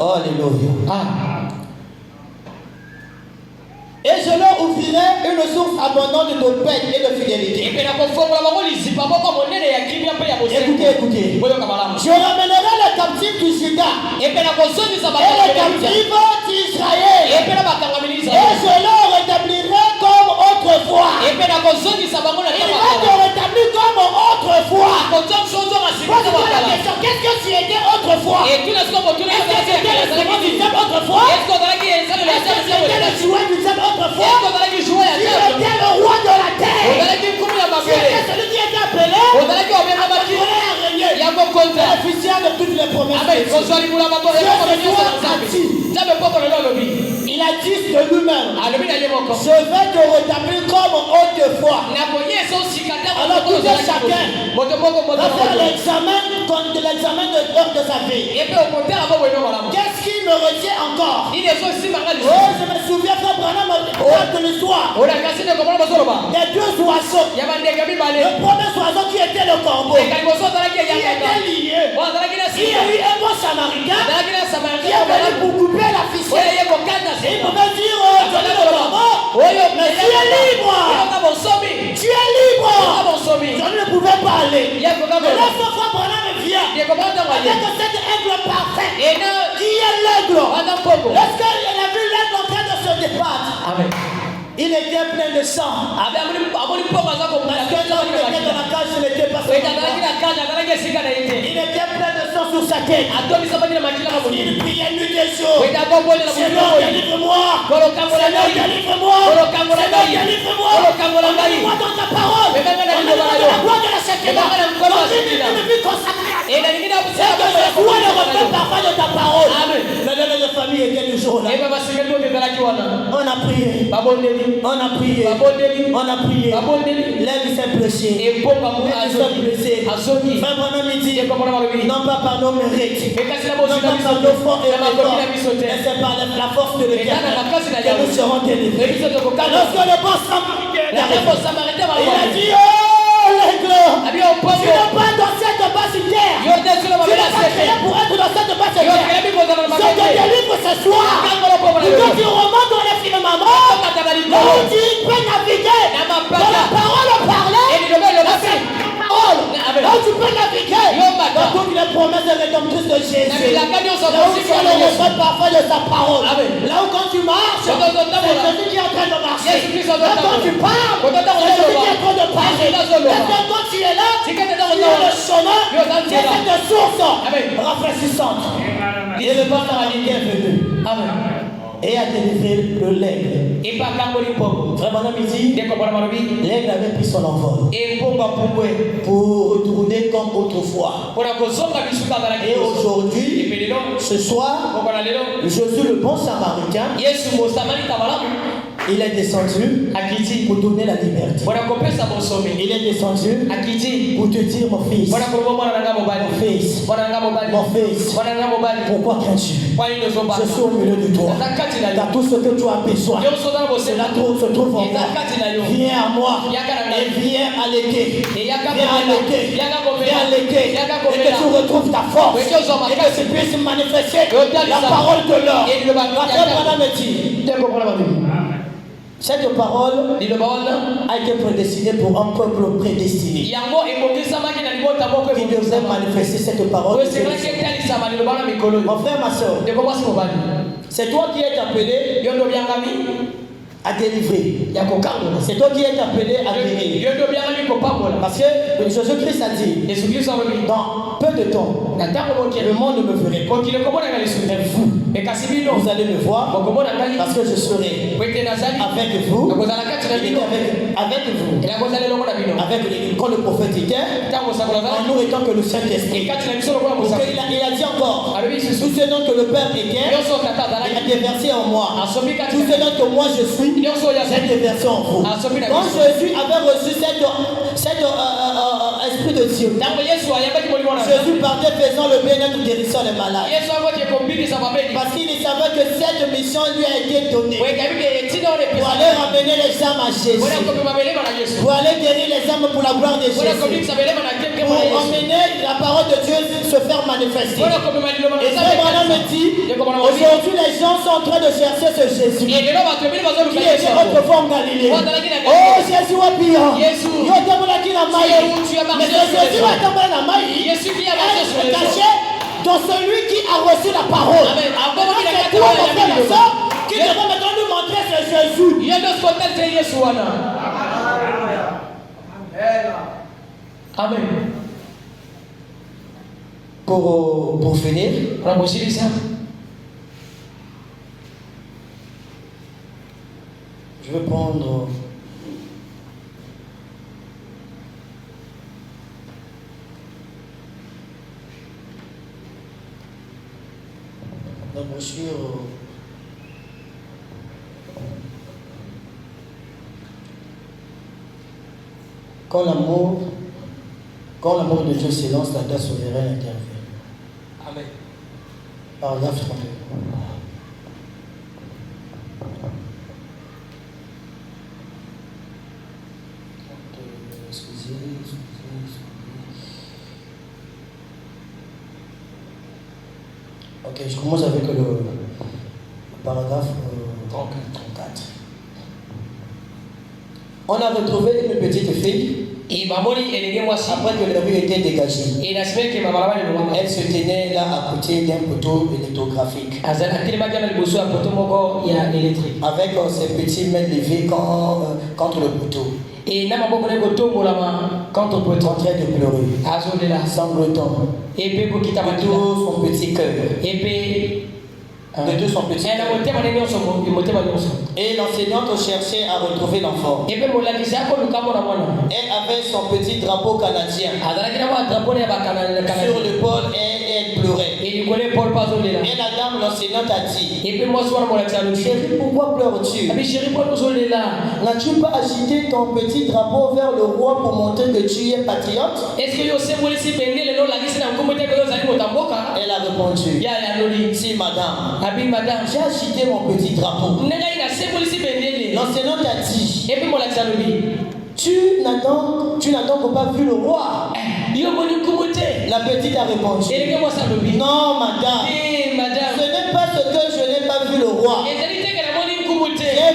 A: Oh, alléluia. Et je leur ouvrirai t'ouvrirai une source abondante de paix et de fidélité.
B: Écoutez.
A: Je ramènerai les captifs du Juda et les captifs d'Israël. Et je leur rétablirai comme autrefois. Il va te rétablir comme autrefois. Pose-toi la question, qu'est-ce que tu étais autrefois? Est-ce que c'était le jouet du diable autrefois? Est-ce que c'était le jouet du diable autrefois? Tu étais le roi de la terre. Tu étais celui qui était appelé bénéficiaire de toutes les promesses. Il a dit de lui-même, je vais te rétablir comme autrefois. Alors tout un chacun va faire l'examen de sa vie. Qu'est-ce qui me retient encore? Oh, je me souviens frère Branham de l'histoire des deux oiseaux. Le premier oiseau qui était le corbeau, qui était lié. Il y a eu un bon samaritain qui est venu pour couper la ficelle. Il pouvait dire, mais tu es libre. Tu es libre. Je ne pouvais pas aller. Mais lorsque frère Branham vient avec cet aigle parfait, qui est l'aigle, lorsqu'il a vu l'aigle en train de se débattre, il était plein de sang. Parce que là où il était dans la cage, il n'était pas il était plein de sang sur sa tête. Il priait nuit et jour. Seigneur, délivre-moi. Seigneur, délivre-moi. Seigneur, délivre-moi. Délivre-moi dans ta parole. Délivre-moi dans la gloire de la Shekinah. Dans une vie consacrée. C'est que je vois le reflet parfait de ta parole. Le deuil de famille était toujours là. On a prié. On a prié. On a prié. L'aigle s'est blessé. L'aigle s'est blessé. Frère Branham dit, non pas par nos mérites, non pas par nos forces et efforts, mais c'est par la force de l'Éternel que nous serons délivrés. Lorsque le bon samaritain, il a dit, oh l'aigle, tu n'es pas dans cette basse terre. Tu n'es pas créé pour être dans cette basse terre. Je te délivre ce soir. Quand tu remontes dans les firmaments, là où tu peux naviguer dans la parole parlée, là où tu peux naviguer dans toutes les promesses rédemptrices de Jésus, là où tu as le reflet parfait de sa parole, là où quand tu marches, c'est Jésus qui est en train de marcher, là quand tu parles, c'est Jésus qui est en train de parler, là quand tu es là, tu es le chemin, tu es cette source rafraîchissante. Et le bon samaritain est venu. Et a délivré le l'aigle. Frère Branham dit, l'aigle avait pris son envol pour retourner comme autrefois. Et aujourd'hui, ce soir, Jésus le bon samaritain, il est descendu pour donner la liberté. Il est descendu pour te dire, mon fils, pourquoi crains-tu? Je suis au milieu de toi. Dans tout ce que tu as besoin, cela se trouve en moi. Viens à moi et viens allaiter. Viens allaiter. Et que tu retrouves ta force. Et que tu puisses manifester la parole de l'homme. Cette parole a été prédestinée pour un peuple prédestiné. Il devrait manifester cette parole. Mon frère, ma soeur, c'est toi qui es appelé à délivrer. C'est toi qui es appelé à guérir. Parce que Jésus-Christ a dit, dans peu de temps, le monde ne me verrait pas. Mais vous allez me voir parce que je serai avec vous. Avec vous. Quand le prophète était, en nous étant que le Saint-Esprit. Il a dit encore, tout ce dont que le Père était, il a déversé en moi. Tout ce dont que moi je suis, cette déversé en vous. Quand Jésus avait reçu cet esprit de Dieu, Jésus partait faisant le bien-être, guérissant les malades. Parce qu'il savait que cette mission lui a été donnée. pour aller ramener les âmes à Jésus, pour aller guérir les âmes pour la gloire de Jésus, pour emmener la parole de Dieu se faire manifester. Et Frère Branham me dit, aujourd'hui les gens sont en train de chercher ce Jésus qui était autrefois en Galilée. Oh Jésus est pire. Mais ce Jésus va tomber dans la maille, est caché dans celui qui a reçu la parole. C'est toi, mon frère, ma soeur, qui devrait maintenant nous montrer ce Jésus.
C: Amen.
A: Pour finir, je vais prendre la brochure. Quand l'amour de Dieu s'élance, la grâce souveraine intervient.
C: Amen.
A: Paragraphe 32. Excusez. Ok, je commence avec le paragraphe 34. On a retrouvé une petite fille après que la rue était dégagée. Elle se tenait là à côté d'un poteau électrographique avec ses petits mains levées contre le poteau. En train de pleurer, sanglotant, de tout son petit cœur. De tout son petit cœur. Et l'enseignante cherchait à retrouver l'enfant. Elle avait son petit drapeau canadien sur l'épaule et elle pleurait. Et la dame, l'enseignante, a dit: chérie, pourquoi pleures-tu? N'as-tu pas agité ton petit drapeau vers le roi pour montrer que tu es patriote? Elle a répondu: si, madame. J'ai agité mon petit drapeau. L'enseignante a dit: tu n'as donc pas vu le roi? La petite a répondu: non, madame. Ce n'est pas ce que je n'ai pas vu le roi. J'ai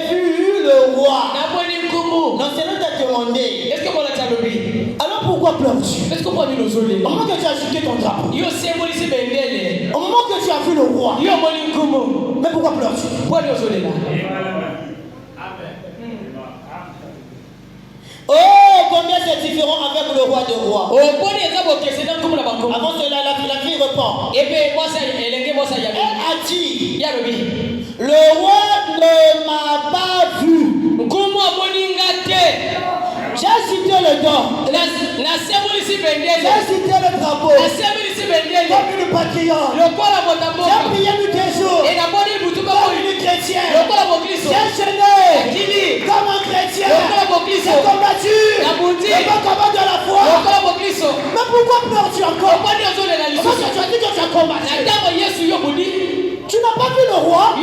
A: vu le roi. L'enseignante a demandé: alors pourquoi pleures-tu? Au moment que tu as agité ton drapeau, au moment que tu as vu le roi, mais pourquoi pleures-tu? Oh, combien c'est différent avec le roi de rois. Avant cela, la fille répond. Elle a dit: le roi ne m'a pas vu. J'ai cité le don. J'ai cité le drapeau. Comme une patriote. J'ai prié tous les jours. Comme une chrétienne. J'ai jeûné. Comme un chrétien. J'ai combattu. Le bon combat de la foi. Mais pourquoi pleures-tu encore? Parce que tu as dit que tu as combattu. Tu n'as pas vu le roi?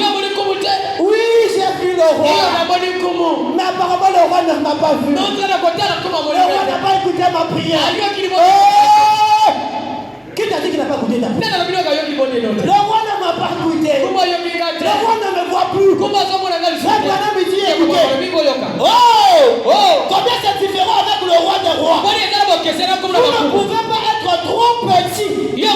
A: Oui, j'ai vu le roi. Mais apparemment le roi ne m'a pas vu. Le roi n'a pas écouté ma prière. Oh! Qui t'a dit qu'il n'a pas écouté ta prière? Le roi ne m'a pas écouté. Le roi ne me voit plus. Frère Branham me dit: écoutez. Oh! Combien c'est différent avec le roi des rois? Vous ne pouvez pas être trop petit. Il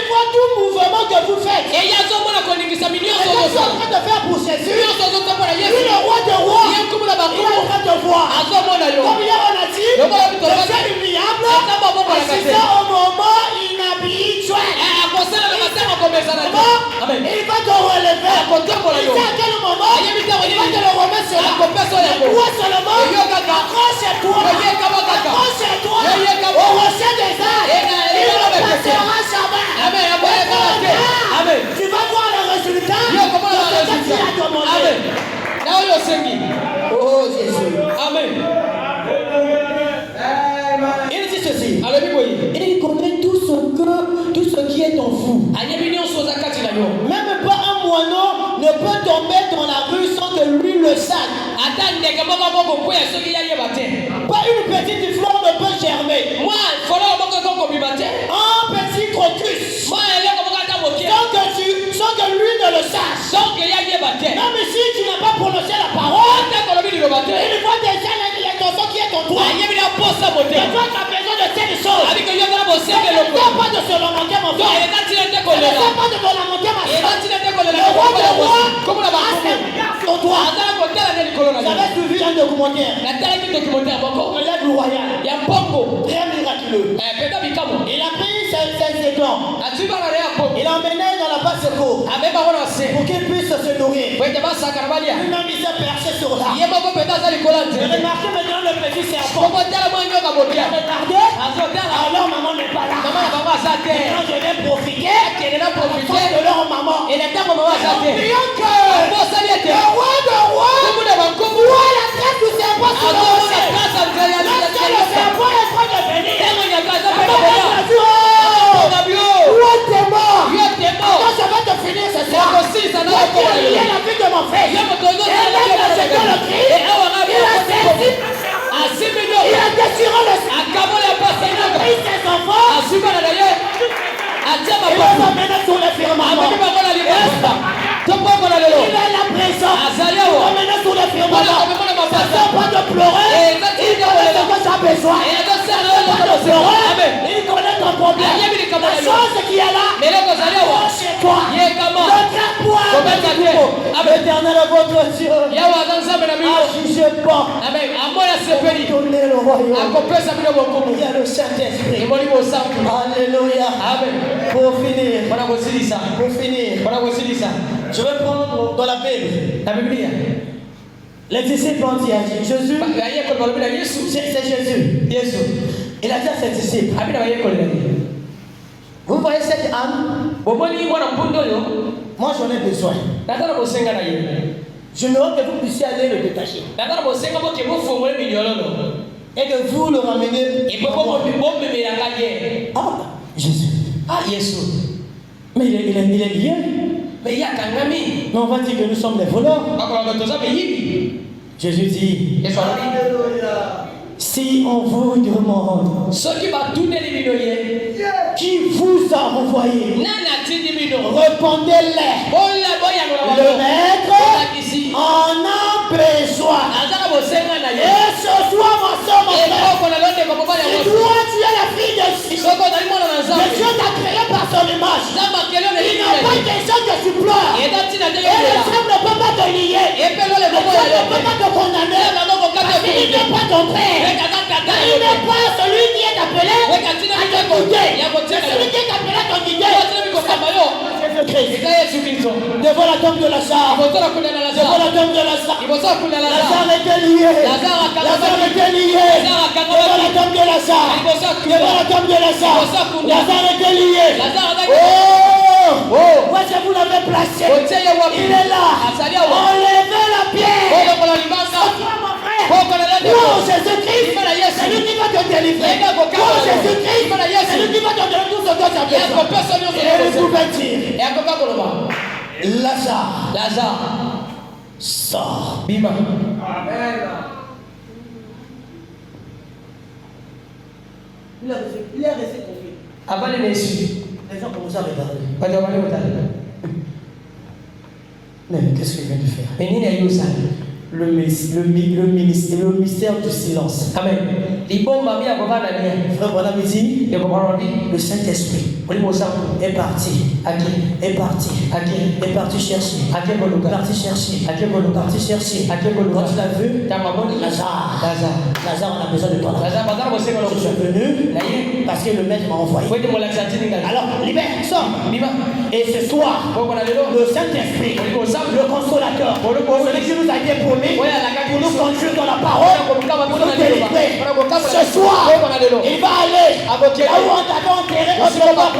A: voit tout mouvement que vous faites. Et ce que tu es en train de faire pour Jésus, lui, le roi des rois, il est en train de voir. Comme hier on a dit, le Dieu immuable, assistant au moment inhabituel. Il va te relever. Il sait à quel moment il va te le remettre sur la toi seulement, accroche-toi. Accroche-toi au rocher des arts. Il ne passera jamais. Tu vas voir le résultat de ce que tu as demandé. Oh Jésus.
C: Amen.
A: Il dit ceci. Il connaît tout ce qui est en vous. Même pas un moineau ne peut tomber dans la rue sans le sac. Pas une petite fleur ne peut germer. Un petit crocus. Sans que lui ne le sache. Non, mais si tu n'as pas prononcé la parole, il voit déjà l'intention qui est en toi. Mais toi, tu as besoin de telles choses. Ne laisse pas de se lamenter, mon frère. Ne laisse pas de te lamenter, ma soeur. Le roi des rois a ses regards sur toi. J'avais suivi un documentaire. Le lèvre royal. Très miraculeux. Il a pris ses éclans. Il l'a emmené dans la base secours pour qu'il puisse se nourrir. Lui-même il s'est perché sur là. Remarquez maintenant le petit serpent. Regardez. Alors maman n'est pas là. Maintenant je vais profiter de leur maman. Et n'oublions que le roi de rois voit la trace du serpent sur le rocher. Lorsque le serpent est prêt de venir, où t'es mort? Quand je vais te finir ce soir, pour lier la vie de mon frère, et là, c'est que le cri, il a saisi, il a déchiré le sang, il a pris ses enfants, il les a menés sur le firmament. Il est la présence, il les a menés sur le firmament. Ça ne sert pas de pleurer, il connaît ce que tu as besoin. Ça ne sert pas de pleurer, il connaît ton problème. La chose qui est là, chez toi, le grand poids, l'Éternel est votre Dieu, a jugé bon, donné le royaume. Il y a le Saint-Esprit. Alléluia. Pour finir, je vais prendre dans la Bible. Les disciples ont dit à Jésus, c'est Jésus. Il a dit à ses disciples, vous voyez cette âme? Moi j'en ai besoin. Je veux que vous puissiez aller le détacher. Et que vous le ramenez. Jésus. Mais il est lié. Mais on va dire que nous sommes des voleurs. Jésus dit, si on vous demande qui vous a envoyé, répondez-les. Le maître en a besoin. Et ce soir, ma soeur, mon frère, si toi tu es la fille de Dieu, Dieu t'a créé par son image. Il n'a pas question que tu pleures. Et le Seigneur ne peut pas te lier. Le Seigneur ne peut pas te condamner. Parce qu'il n'est pas ton père. Il n'est pas celui qui est appelé à te guider. Celui qui est appelé à te guider, Jésus-Christ. Devant la tombe de Lazare. Devant la tombe de Lazare. Lazare était lié. Lazare était lié. Devant la tombe de Lazare. Devant la tombe de Lazare. Lazare était lié. Oh, où est-ce que vous l'avez placé? Il est là. Enlevez la pierre. Oh Jésus-Christ, c'est lui qui va te délivrer. Oh Jésus-Christ, c'est lui qui va te donner tout ce que tu as besoin. Et il pouvait dire, Lazare, sors. Bima. Amen. Il est resté confié. Avant les gens commencent à regarder. Mais qu'est-ce qu'il vient de faire? Le mystère du silence. Amen. Frère Branham dit, le Saint-Esprit est parti chercher. Quand tu l'as vu, Lazare, on a besoin de toi. Je suis venu parce que le maître m'a envoyé. Alors, libère, sors. Et ce soir, le Saint-Esprit, le consolateur, celui qui nous a été promis, pour nous conduire dans la parole, pour nous délivrer. Ce soir, il va aller là où on t'avait enterré autrement.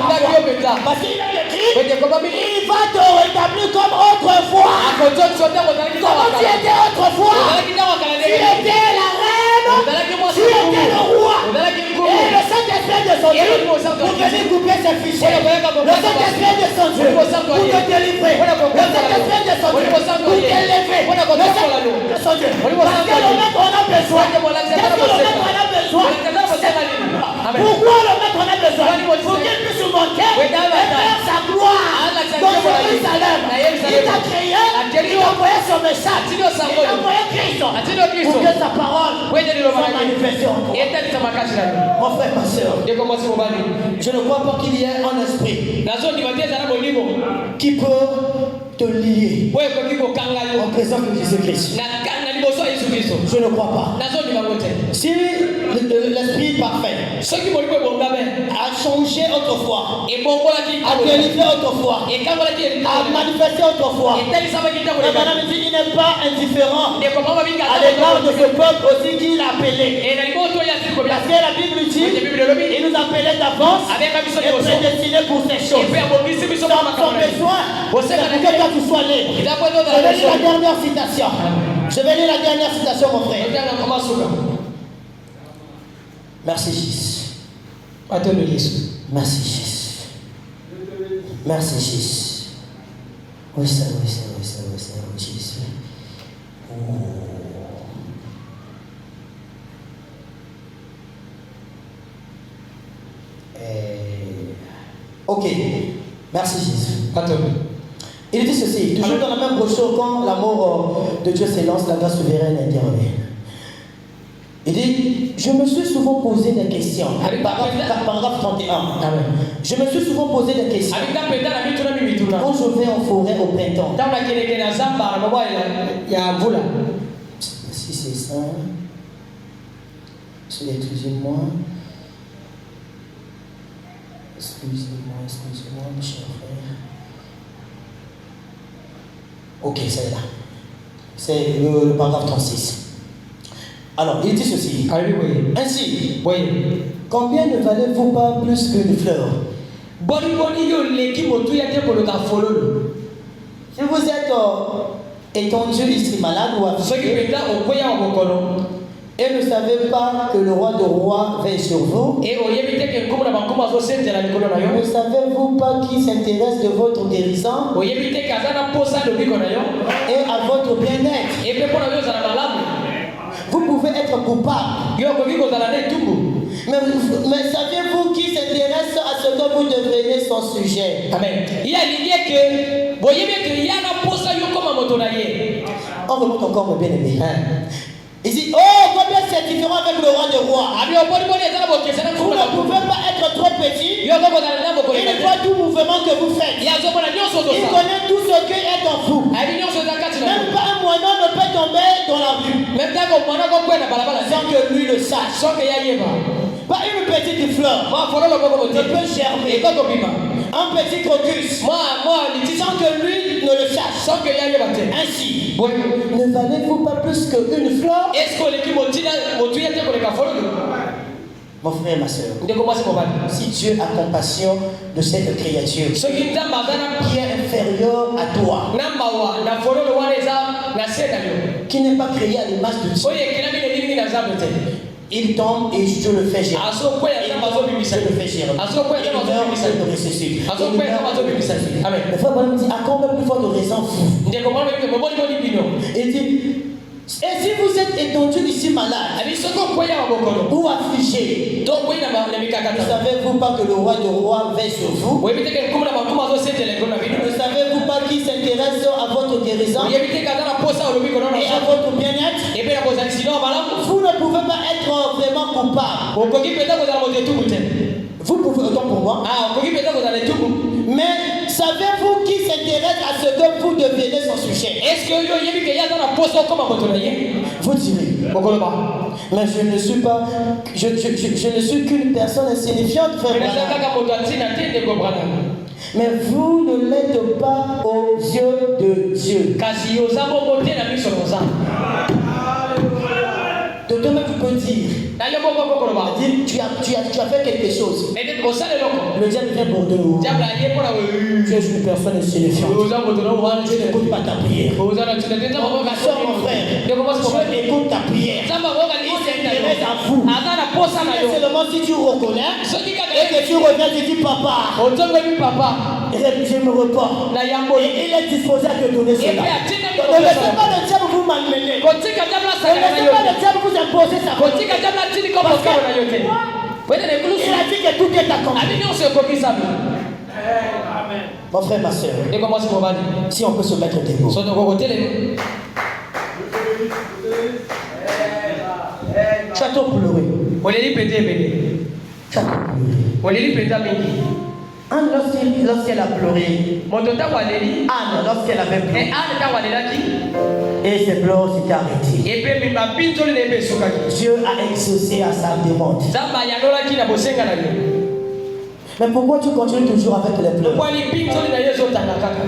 A: Parce qu'il a écrit, il va te rétablir comme autrefois. Comment tu étais autrefois? Tu étais la reine, tu étais le roi. Et le Saint-Esprit est descendu pour venir couper ses fichiers. Le Saint-Esprit est descendu pour te délivrer. Le Saint-Esprit est descendu pour t'élever. message. Il a envoyé Christ pour que sa parole soit manifestée en toi. Mon frère, ma soeur, je ne crois pas qu'il y ait un esprit qui peut te lier en présence de Jésus-Christ. Je ne crois pas. Si l'esprit parfait a changé autrefois, a délivré autrefois, a manifesté autrefois, il n'est pas indifférent à l'égard de ce peuple aussi qu'il a appelé. Parce que la Bible dit, il nous appelait d'avance et prédestiné pour ces choses. Son besoin, c'est que toi tu sois libre. Je vais lire la dernière citation. Mon frère. Merci Jésus. Merci Jésus. Merci Jésus. Oui, ça, Jésus. Ok. Merci Jésus. Il dit ceci, toujours dans la même brochure, quand l'amour de Dieu s'élance, la grâce souveraine intervient. Il dit, je me suis souvent posé des questions. Paragraphe 31. Amen. Je me suis souvent posé des questions. Quand je vais en forêt au printemps. Si c'est ça. Excusez-moi. Excusez-moi, mes chers frères. Ok, c'est là. C'est le paragraphe 36. Alors, il dit ceci. Ainsi, combien ne valez-vous pas plus qu'une fleur? Si vous êtes étendu ici malade ou affligé, et ne savez pas que le roi de rois veille sur vous, ne savez-vous pas qui s'intéresse de votre guérison et à votre bien-être? Vous pouvez être coupable. Mais saviez-vous qui s'intéresse à ce que vous devenez son sujet? Amen. On remonte encore, mes bien-aimés. Il dit, oh, combien c'est différent avec le roi des rois. Vous ne pouvez pas être trop petit. Il voit tout mouvement que vous faites. Il connaît tout ce qui est en vous. Même pas un moineau ne peut tomber dans la rue sans que lui le sache. Pas une petite fleur ne peut germer. Un petit crocus sans que lui ne le sache. Ainsi, ne valez-vous pas plus qu'une fleur? Mon frère et ma soeur, si Dieu a compassion de cette créature qui est inférieure à toi, qui n'est pas créée à l'image de Dieu, il tombe et je le fais gérer. Je le fais gérer. Il meurt, je le ressuscite. Amen. Le frère me dit, à combien plus forte raison vous? Il dit, et si vous êtes étendu ici malade ou affligé, ne savez-vous pas que le roi de rois veille sur vous? Ne savez-vous pas qui s'intéresse à votre guérison et à votre bien-être? Vous ne pouvez pas être vraiment coupable. Vous pouvez, autant pour moi. Mais savez-vous qui s'intéresse à ce que vous devenez son sujet? Vous direz, mais je ne suis pas, je ne suis qu'une personne insignifiante, frère. Mais vous ne l'êtes pas aux yeux de Dieu. De toi-même, tu peux dire, tu as fait quelque chose. Le diable vient pour nous. Tu es une personne insignifiante. Dieu n'écoute pas ta prière. Ma soeur, mon frère, Dieu écoute ta prière. Il s'intéresse à vous. C'est seulement si tu reconnais et que tu reviens, tu dis papa, je me repors. Et il est disposé à te donner cela. Ne laissez pas le diable vous malmener. Ne laissez pas le diable vous imposer sa volonté. Il a dit que tout est accompli. Mon frère, ma soeur, si on peut se mettre debout. Chateau pleuré.
C: Oleli pété bébé.
A: Chateau pleuré.
C: Oleli pété mingi.
A: Anne, lorsqu'elle a pleuré.
C: Montota waleli.
A: Anne, lorsqu'elle avait pleuré.
C: Et Anne ta walela qui?
A: Et ses pleurs s'étaient arrêtés.
C: Et puis mi ma pinto le nebe sukaki.
A: Dieu a exaucé à sa demande.
C: Zamba ya lola qui na bosenga na yo.
A: Mais pourquoi tu continues toujours avec les pleurs?
C: Pourquoi les pinto le na yo zotanga kaka?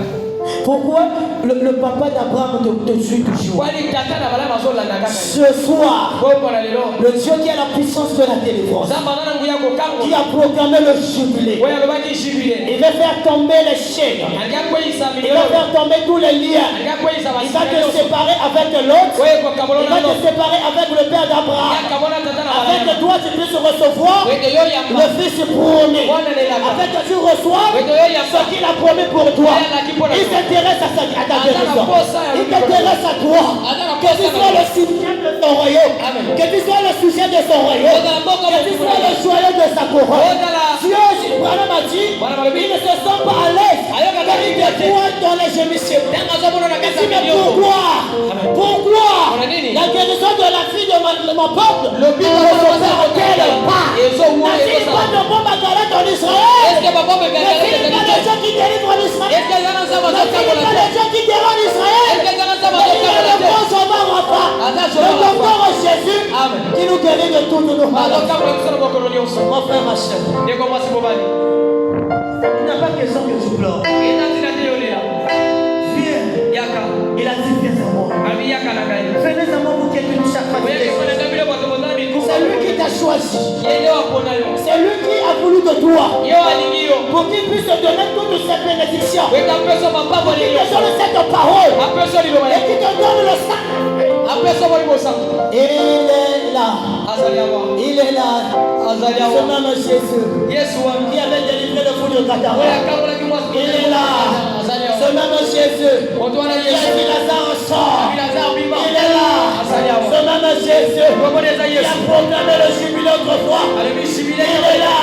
A: Pourquoi le papa d'Abraham te suit toujours? Ce soir, le Dieu qui a la puissance de la délivrance, qui a programmé le jubilé, il va faire tomber les chaînes, il va faire tomber tous les liens, il va te séparer avec l'autre, il va te séparer avec le père d'Abraham, afin que toi tu puisses recevoir le fils promis, afin que tu reçoives ce qu'il a promis pour toi. Il s'intéresse à ta guérison. Il t'intéresse à toi. Que tu sois le sujet de son royaume. Que tu sois le sujet de son royaume. Que tu sois le joyau de sa couronne. Dieu, Branham a dit, il ne se sent pas à l'aise. Il te pointe dans les gémissements. Mais pourquoi la guérison de la fille de mon peuple ne se fait pas? N'est-il pas de bon bagarre en Israël? N'est-il pas le Dieu qui délivre en Israël? Les gens qui dérange Israël, il est le bon sauveur roi, le docteur Jésus qui nous guérit de toutes nos maladies. Mon frère, ma soeur, il n'a pas question que tu pleures. Viens, il a dit viens à moi. Venez à moi pour que tu chaque fatigué. C'est lui qui t'a choisi. C'est lui qui a voulu de toi. Pour qu'il puisse te donner toutes ces bénédictions. Pour qu'il te donne cette parole. Et qu'il te donne le sang. Il est là. Il est là. Ce même Jésus qui avait délivré le fou de Gadara. Il est là. Ce même Jésus qui a dit Lazare sort. Il est là. Ce même Jésus qui a proclamé le jubilé autrefois. Il est là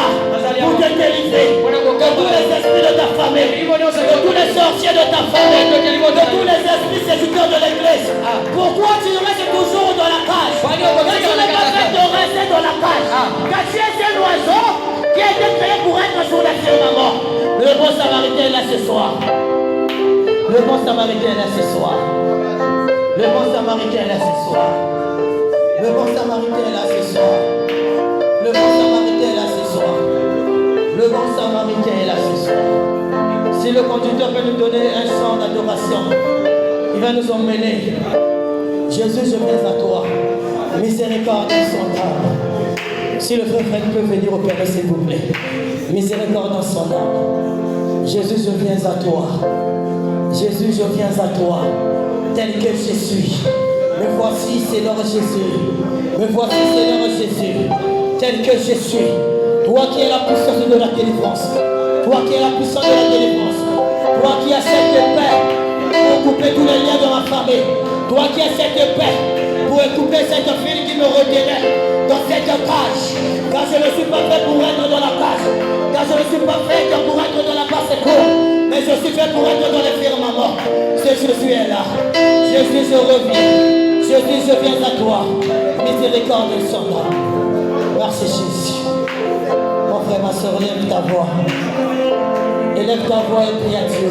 A: pour te délivrer de tous les esprits de ta famille, de tous les sorciers de ta famille, de tous les esprits séducteurs de l'église. Pourquoi tu restes toujours dans la cage? Tu n'es pas fait de rester dans la cage. Car tu es un oiseau qui a été créé pour être sur la firmament. Le bon samaritain est là ce soir. Le bon samaritain est là ce soir. Le bon samaritain est là ce soir. Le bon samaritain est là ce soir. Le bon samaritain est là ce soir. Le bon samaritain est là ce soir. Si le conducteur peut nous donner un chant d'adoration, il va nous emmener. Jésus, je viens à toi. Miséricorde insondable. Si le frère Fred peut venir au Père, s'il vous plaît. Miséricorde insondable. Jésus, je viens à toi. Jésus, je viens à toi. Tel que je suis. Me voici, Seigneur Jésus. Me voici, Seigneur Jésus. Tel que je suis. Toi qui es la puissance de la délivrance. Toi qui es la puissance de la délivrance. Toi qui as cette paix pour couper tous les liens de ma famille. Toi qui as cette paix pour couper cette fille qui me retenait dans cette cage. Car je ne suis pas fait pour être dans la cage. Car je ne suis pas fait pour être dans la basse-cour. Mais je suis fait pour être dans les firmaments. Ce Jésus est là. Jésus, je reviens. Jésus, je viens à toi. Miséricorde insondable. Merci Jésus. Mon frère, ma soeur, lève ta voix. Élève ta voix et prie à Dieu.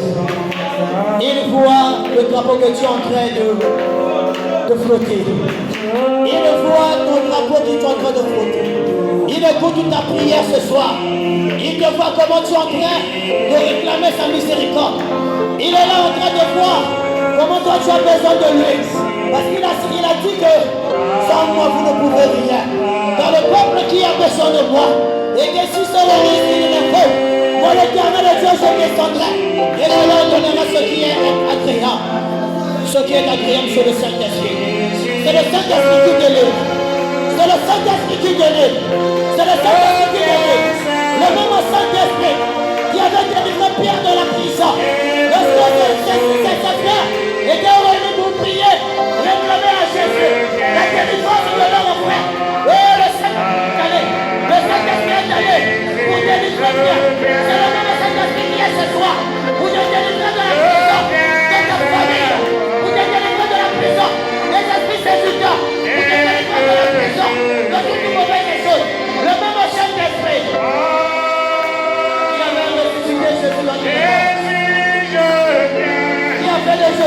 A: Il voit le drapeau que tu es en train de flotter. Il voit ton drapeau que tu es en train de flotter. Il écoute ta prière ce soir. Il te voit comment tu es en train de réclamer sa miséricorde. Il est là en train de voir comment toi tu as besoin de lui. Parce qu'il a dit que sans moi vous ne pouvez rien. Dans le peuple qui a besoin de moi. Et que si c'est le risque, il est faux. Moi l'Éternel Dieu, je descendrai. Et je leur donnerai ce qui est agréable. Ce qui est agréable, c'est le Saint-Esprit. C'est le Saint-Esprit qui délivre. C'est le Saint-Esprit qui délivre. C'est le Saint-Esprit qui délivre. Le même Saint-Esprit qui avait délivré Pierre de la prison. Lorsque Saint-Esprit était revenu pour prier, réclamer à Jésus la délivrance de leur frère. Oh, le Saint-Esprit est allé. Le Saint-Esprit est allé pour délivrer Pierre. C'est le même Saint-Esprit qui est ce soir pour te délivrer de la prison de ta famille. Pour te délivrer de la prison des esprits séducteurs. Pour te délivrer de la prison de tout Yes.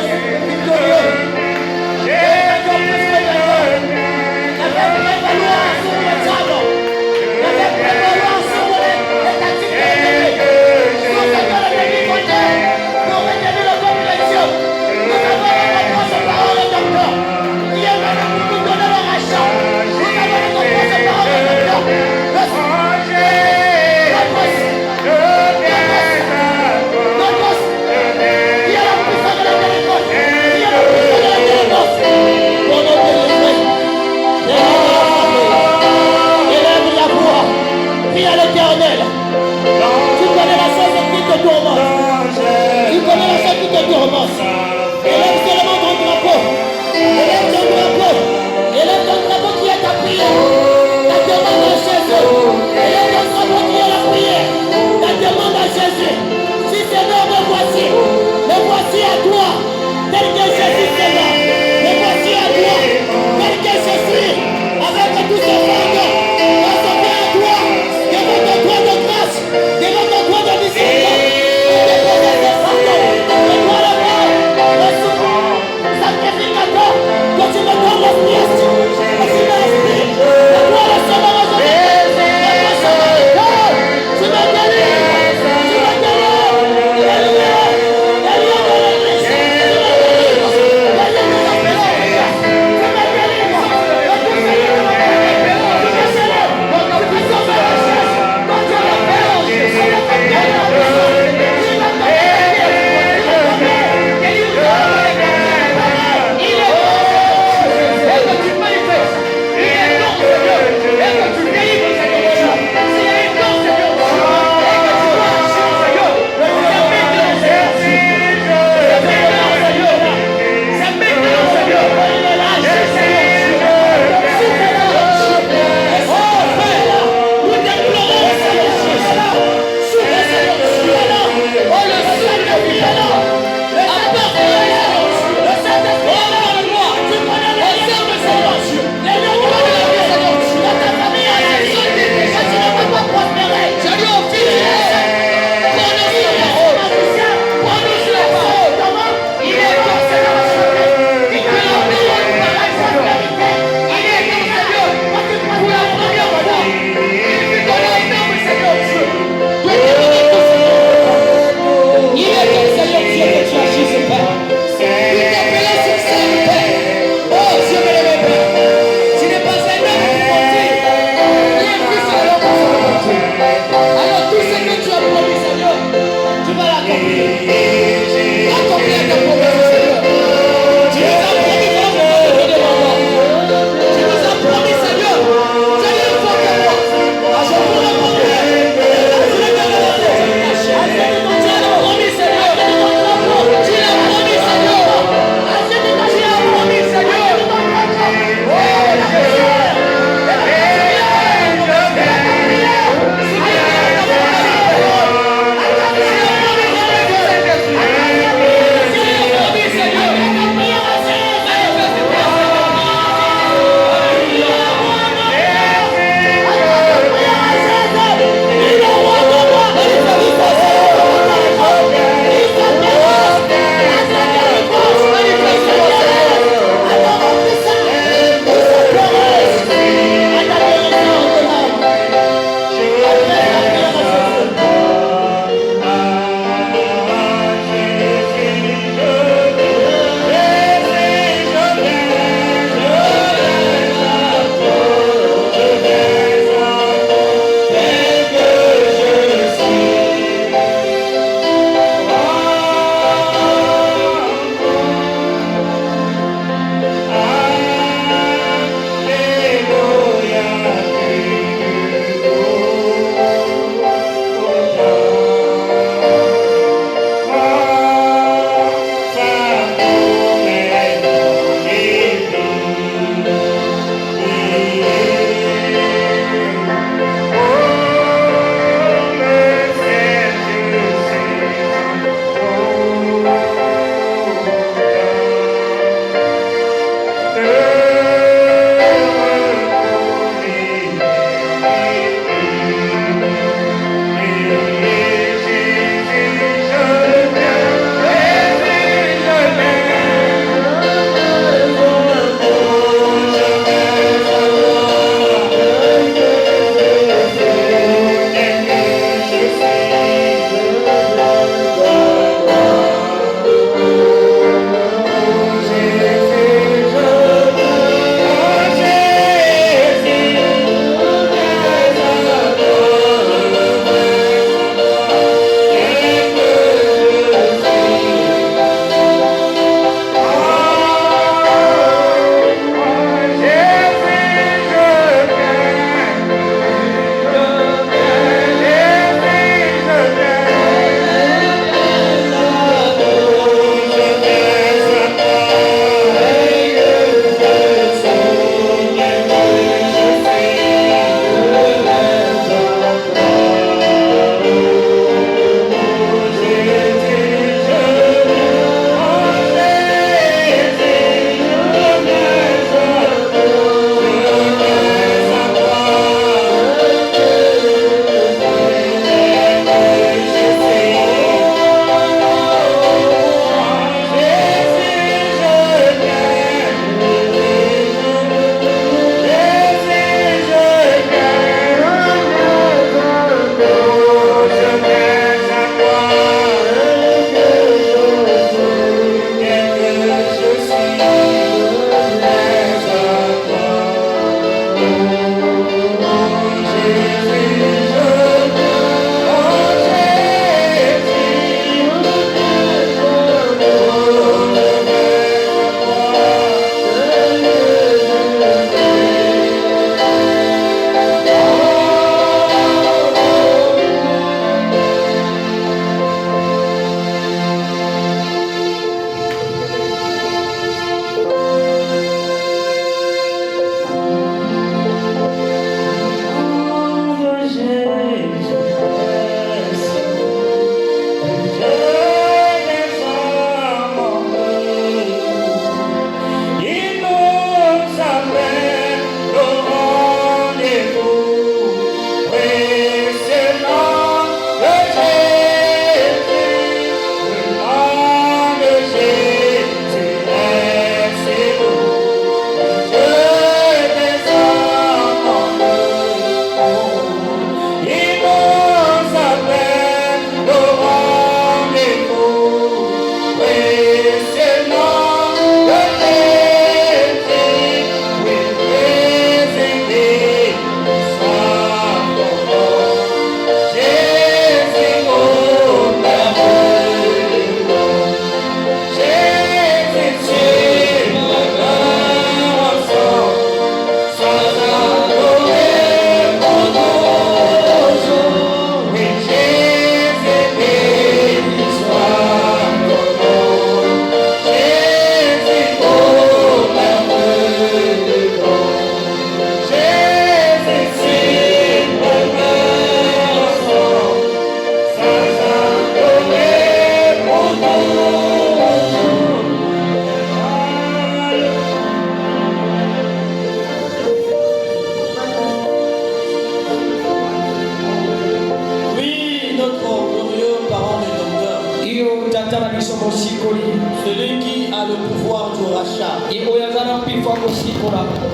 A: rachat.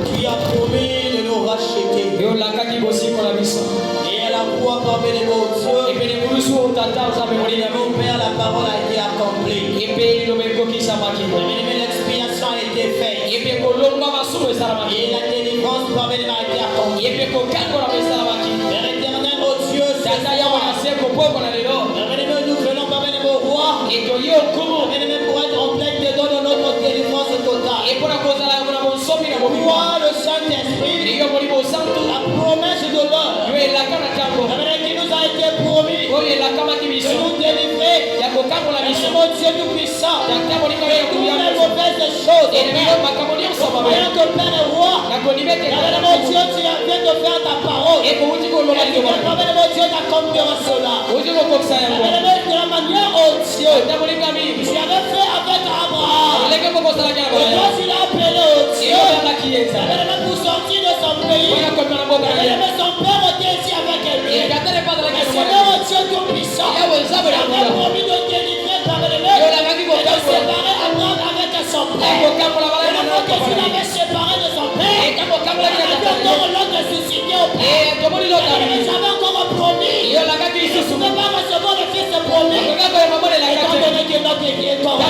A: Tu as promis de nous racheter. Et à la croix parmi les mots de Dieu, mon Père, la parole a été accomplie. L'expiation a été faite. Et la délivrance parmi les mains a été accomplie. Père éternel, oh Dieu, nous venons parmi les mots rois. Pour être en pleine dedans de notre délivrance totale. Toi, le Saint-Esprit, la promesse de l'homme qui nous a été promis de nous délivrer. Mon Dieu tout-puissant, de toutes les mauvaises choses. Rien que Père et Roi, mon Dieu, tu viens de faire ta parole. Et mon Dieu, d'accomplira cela. De la manière, oh Dieu, tu avais fait avec Abraham. Et toi, tu l'as appelé, oh Dieu, pour sortir de son pays. Son père était ici avec lui. Et Seigneur, oh Dieu tout-puissant, tu avais promis de délivrer par les mains et de séparer Abraham avec son père. Et la fois que tu l'avais séparé de son père, tu avais encore l'autre suscité au père. Tu avais encore promis. Tu ne peux pas recevoir le fils de promis. Étant donné que l'autre est encore là.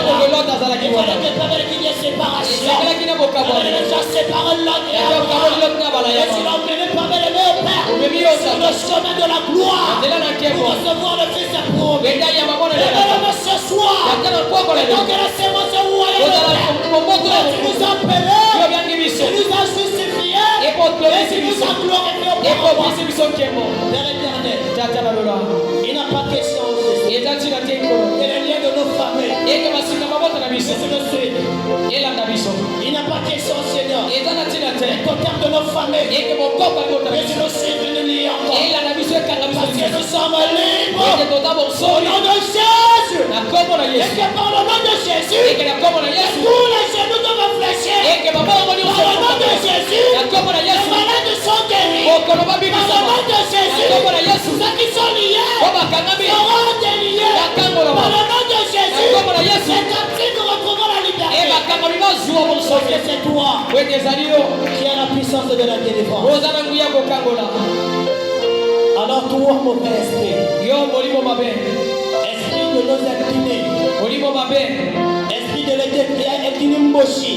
A: Étant donné que il y a séparation. Tu as séparé l'autre et Abraham. Et tu l'as emmené parmi les mains au père. Sur le chemin de la gloire. Pour recevoir le fils de promis. Et ce soir, donc la sémence royale, tu nous as appelés, tu nous as justifiés, et tu nous as glorifiés auparavant. Père éternel, il n'a pas question de le lien de nos familles. Il n'a pas question, Seigneur, le terme de nos familles. Et tu nous suives de nous lier encore. Parce que nous sommes libres. Au nom de Jésus. Et que par le nom de Jésus, tous les genoux doivent fléchir. Par le nom de Jésus, les malades sont guéris. Par le nom de Jésus, ceux qui sont liés seront déliés. Par le nom de Jésus, les captifs retrouveront la liberté. Parce que c'est toi qui as la puissance de la délivrance. Alors toi, mon Père Esprit, Esprit de nos inclinés, Esprit de l'incliné Mboshi,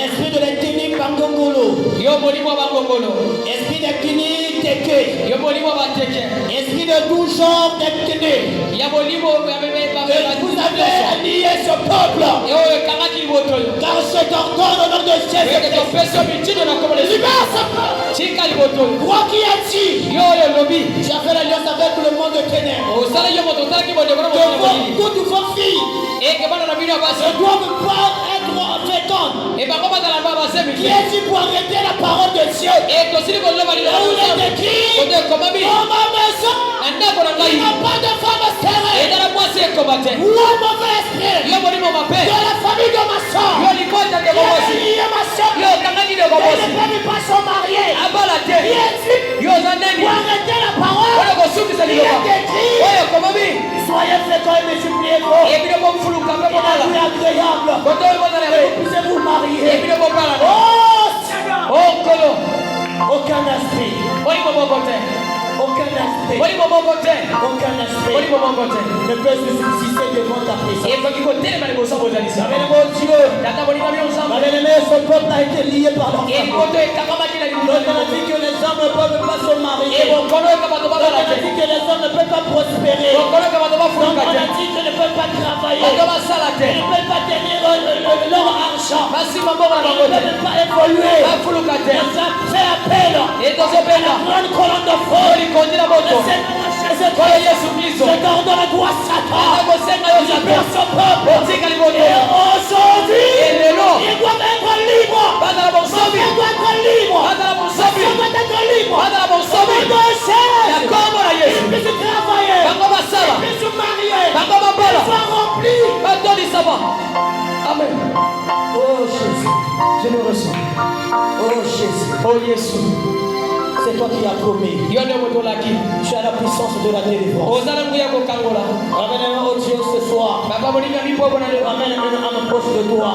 A: Esprit de l'incliné Bangongolo, Esprit d'incliné Teke, Esprit de tout genre d'incliné, vous avez lié ce peuple, car je t'ordonne au nom de Jésus, libère ce peuple. Toi qui as dit, tu as fait l'alliance avec le monde de ténèbres. Toutes vos filles ne doivent pas être fécondes. Qui est dit pour arrêter la parole de Dieu? Là où il est écrit, dans ma maison, il n'y a pas de femme stérile. Ou un mauvais esprit de la famille de ma soeur. Qui a lié ma soeur. Elle ne peut pas se marier. Qui est dit pour arrêter la parole? Il est écrit, soyez féconds et multipliez-vous. Et la nuit agréable. Et vous puissiez vous marier. Oh Seigneur, aucun esprit, aucun esprit ne peut se subsister devant ta présence. Mon Dieu, ce peuple a été lié par leur famille. Donc on a dit que les hommes ne peuvent pas se marier. Donc on a dit que les hommes ne peuvent pas prospérer. Donc on a dit qu'ils ne peuvent pas travailler. Ils ne peuvent pas tenir leur argent. Ils ne peuvent pas évoluer. Ils ont fait appel à la grande colonne de feu. Je t'ordonne à toi, Satan, libère ce peuple. Et aujourd'hui, il doit être libre. Son père doit être libre. Son père doit être libre. Il puisse travailler. Il puisse se marier. Il soit rempli.
C: Amen.
A: Oh Jésus,
C: Je le reçois.
A: oh Jésus,
C: Oh Jésus.
A: C'est toi qui as promis. Tu as la puissance de la délivrance. Ramène-moi au Dieu ce soir. Ramène une âme proche de toi.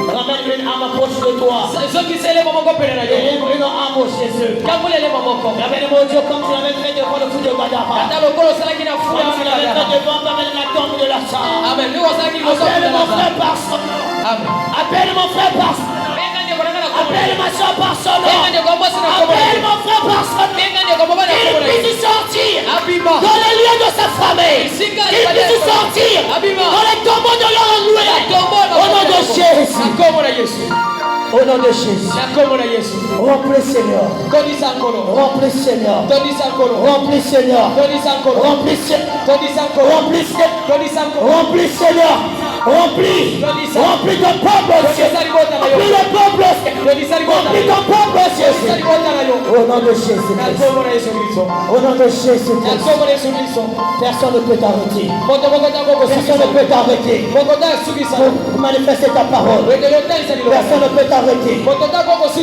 A: Ramène une âme proche de toi. Délivre une âme au Jésus. Ramène-moi au Dieu comme tu l'avais fait devant le fou de Gadara. Comme tu l'avais fait devant la tombe de Lazare. Appelle mon frère par son nom. Appelle mon frère par son nom. Appelle ma soeur par son nom. Appelle mon frère par son nom. Qu'il puisse sortir dans les lieux de sa famille. Qu'il puisse sortir dans les tombeaux de leur loué. Au nom de Jésus. Au nom de Jésus. Remplis Seigneur. Remplis Seigneur. Remplis Seigneur. Remplis Seigneur. Remplis Seigneur. Remplis ton peuple. Remplis le peuple. Remplis ton peuple. Au nom de Jésus. Au nom de Jésus. Personne ne peut t'arrêter. Personne ne peut t'arrêter. Pour manifester ta parole. Personne ne peut t'arrêter.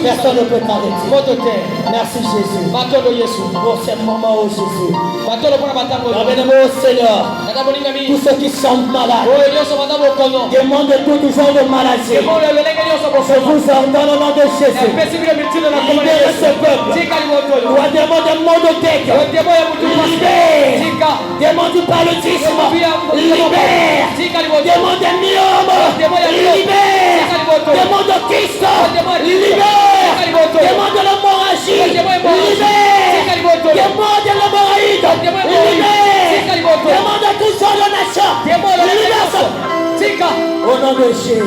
A: Personne ne peut t'arrêter. Merci Jésus. Pour ce moment, oh Jésus. Ramène-moi au Seigneur. Tous ceux qui sont malades. Des mondes de tout genre de maladies. Je vous ordonne au nom de Jésus. Libérez ce peuple. Ou un démon de mondothèque. Libère. Démon du paludisme. Libère. Démon de myome. Libère. Démon de kyste. Libère. Démon de l'hémorragie. Libère. Démon de l'hémorroïde. Libère. Démon de tout genre de nation. Libère. Au nom de Jésus.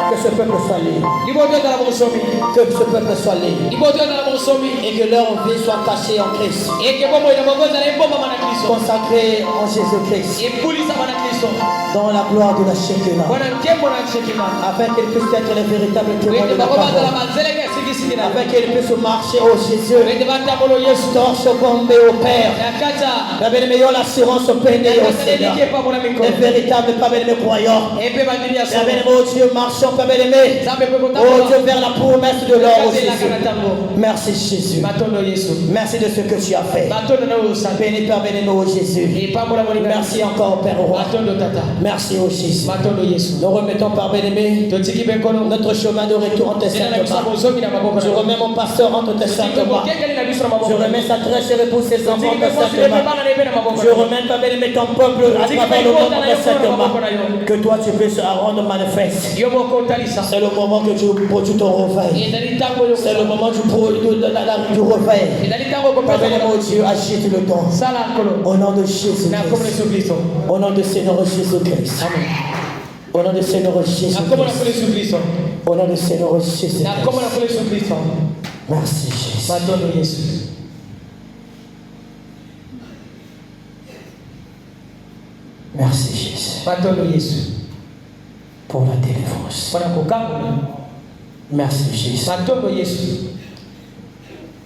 A: Que ce peuple soit libre. Que ce peuple soit libre. Et que leur vie soit cachée en Christ. Consacrée en Jésus-Christ. Dans la gloire de la Shekinah. Afin qu'ils puissent être les véritables témoins de la parole. Afin qu'ils puissent marcher au Jésus. Torche bombée au Père. Meilleur l'assurance pénée au Seigneur. Les véritables croyants. Au Dieu marchant. Oh Dieu, vers la promesse de l'or, Jésus. Merci Jésus. Merci de ce que tu as fait. Béni Père, bénis-nous, Jésus. Merci encore Père roi. Merci au Jésus. Nous remettons par bien-aimé notre chemin de retour entre tes saintes mains. Je remets mon pasteur entre tes saintes mains. Je remets sa très chère épouse, ses enfants entre tes saintes mains. Je remets par bien-aimé ton peuple à travers le monde entre tes saintes mains. Que toi tu puisses rendre manifeste. C'est le moment que tu produis ton réveil. C'est le moment du réveil. Pardonnez-moi Dieu, agite le temps. Au nom de Jésus-Christ. Au nom de Seigneur Jésus-Christ. Au nom de Seigneur Jésus-Christ. Au nom de Seigneur Jésus-Christ. Merci Jésus. Merci Jésus. Pour la délivrance. Merci Jésus.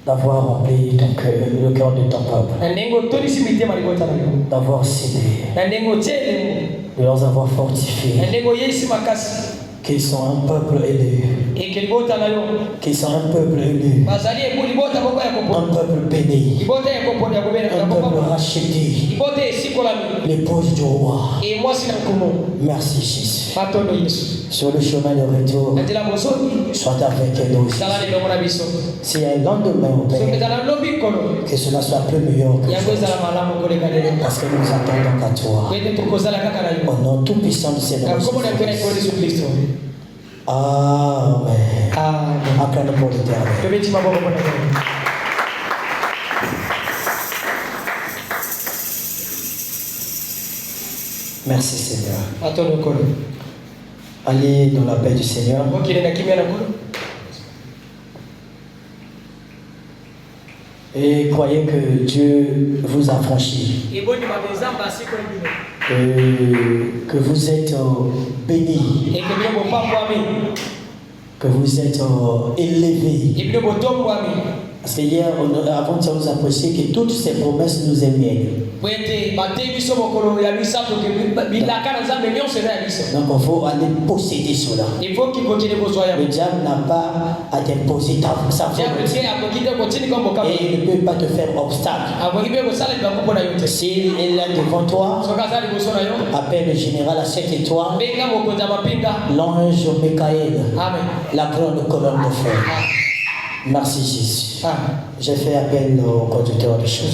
A: D'avoir rempli ton cœur, le cœur de ton peuple. D'avoir scellé. De leur avoir fortifié. Qu'ils sont un peuple élu. Qu'ils sont un peuple élu. Un peuple béni. Un peuple racheté. L'épouse du roi. Merci Jésus. Sur le chemin de retour, sois avec nous. S'il y a un lendemain au Père, que cela soit plus meilleur que parce que nous attendons à toi. Au nom tout puissant du Seigneur. Amen. Acclamons pour l'Éternel. Merci Seigneur. Allez dans la paix du Seigneur. Et croyez que Dieu vous a franchi. Que vous êtes bénis. Que vous êtes élevés. Parce que hier, avant de nous apprécier que toutes ces promesses nous éviennent. Donc il faut aller posséder cela. Le diable n'a pas à t'imposer sa volonté. Et il ne peut pas te faire obstacle. S'il est là devant toi, appelle le général à 7 étoiles, l'ange Michael, la grande colonne de feu. Merci Jésus. J'ai fait appel au conducteur de chemin.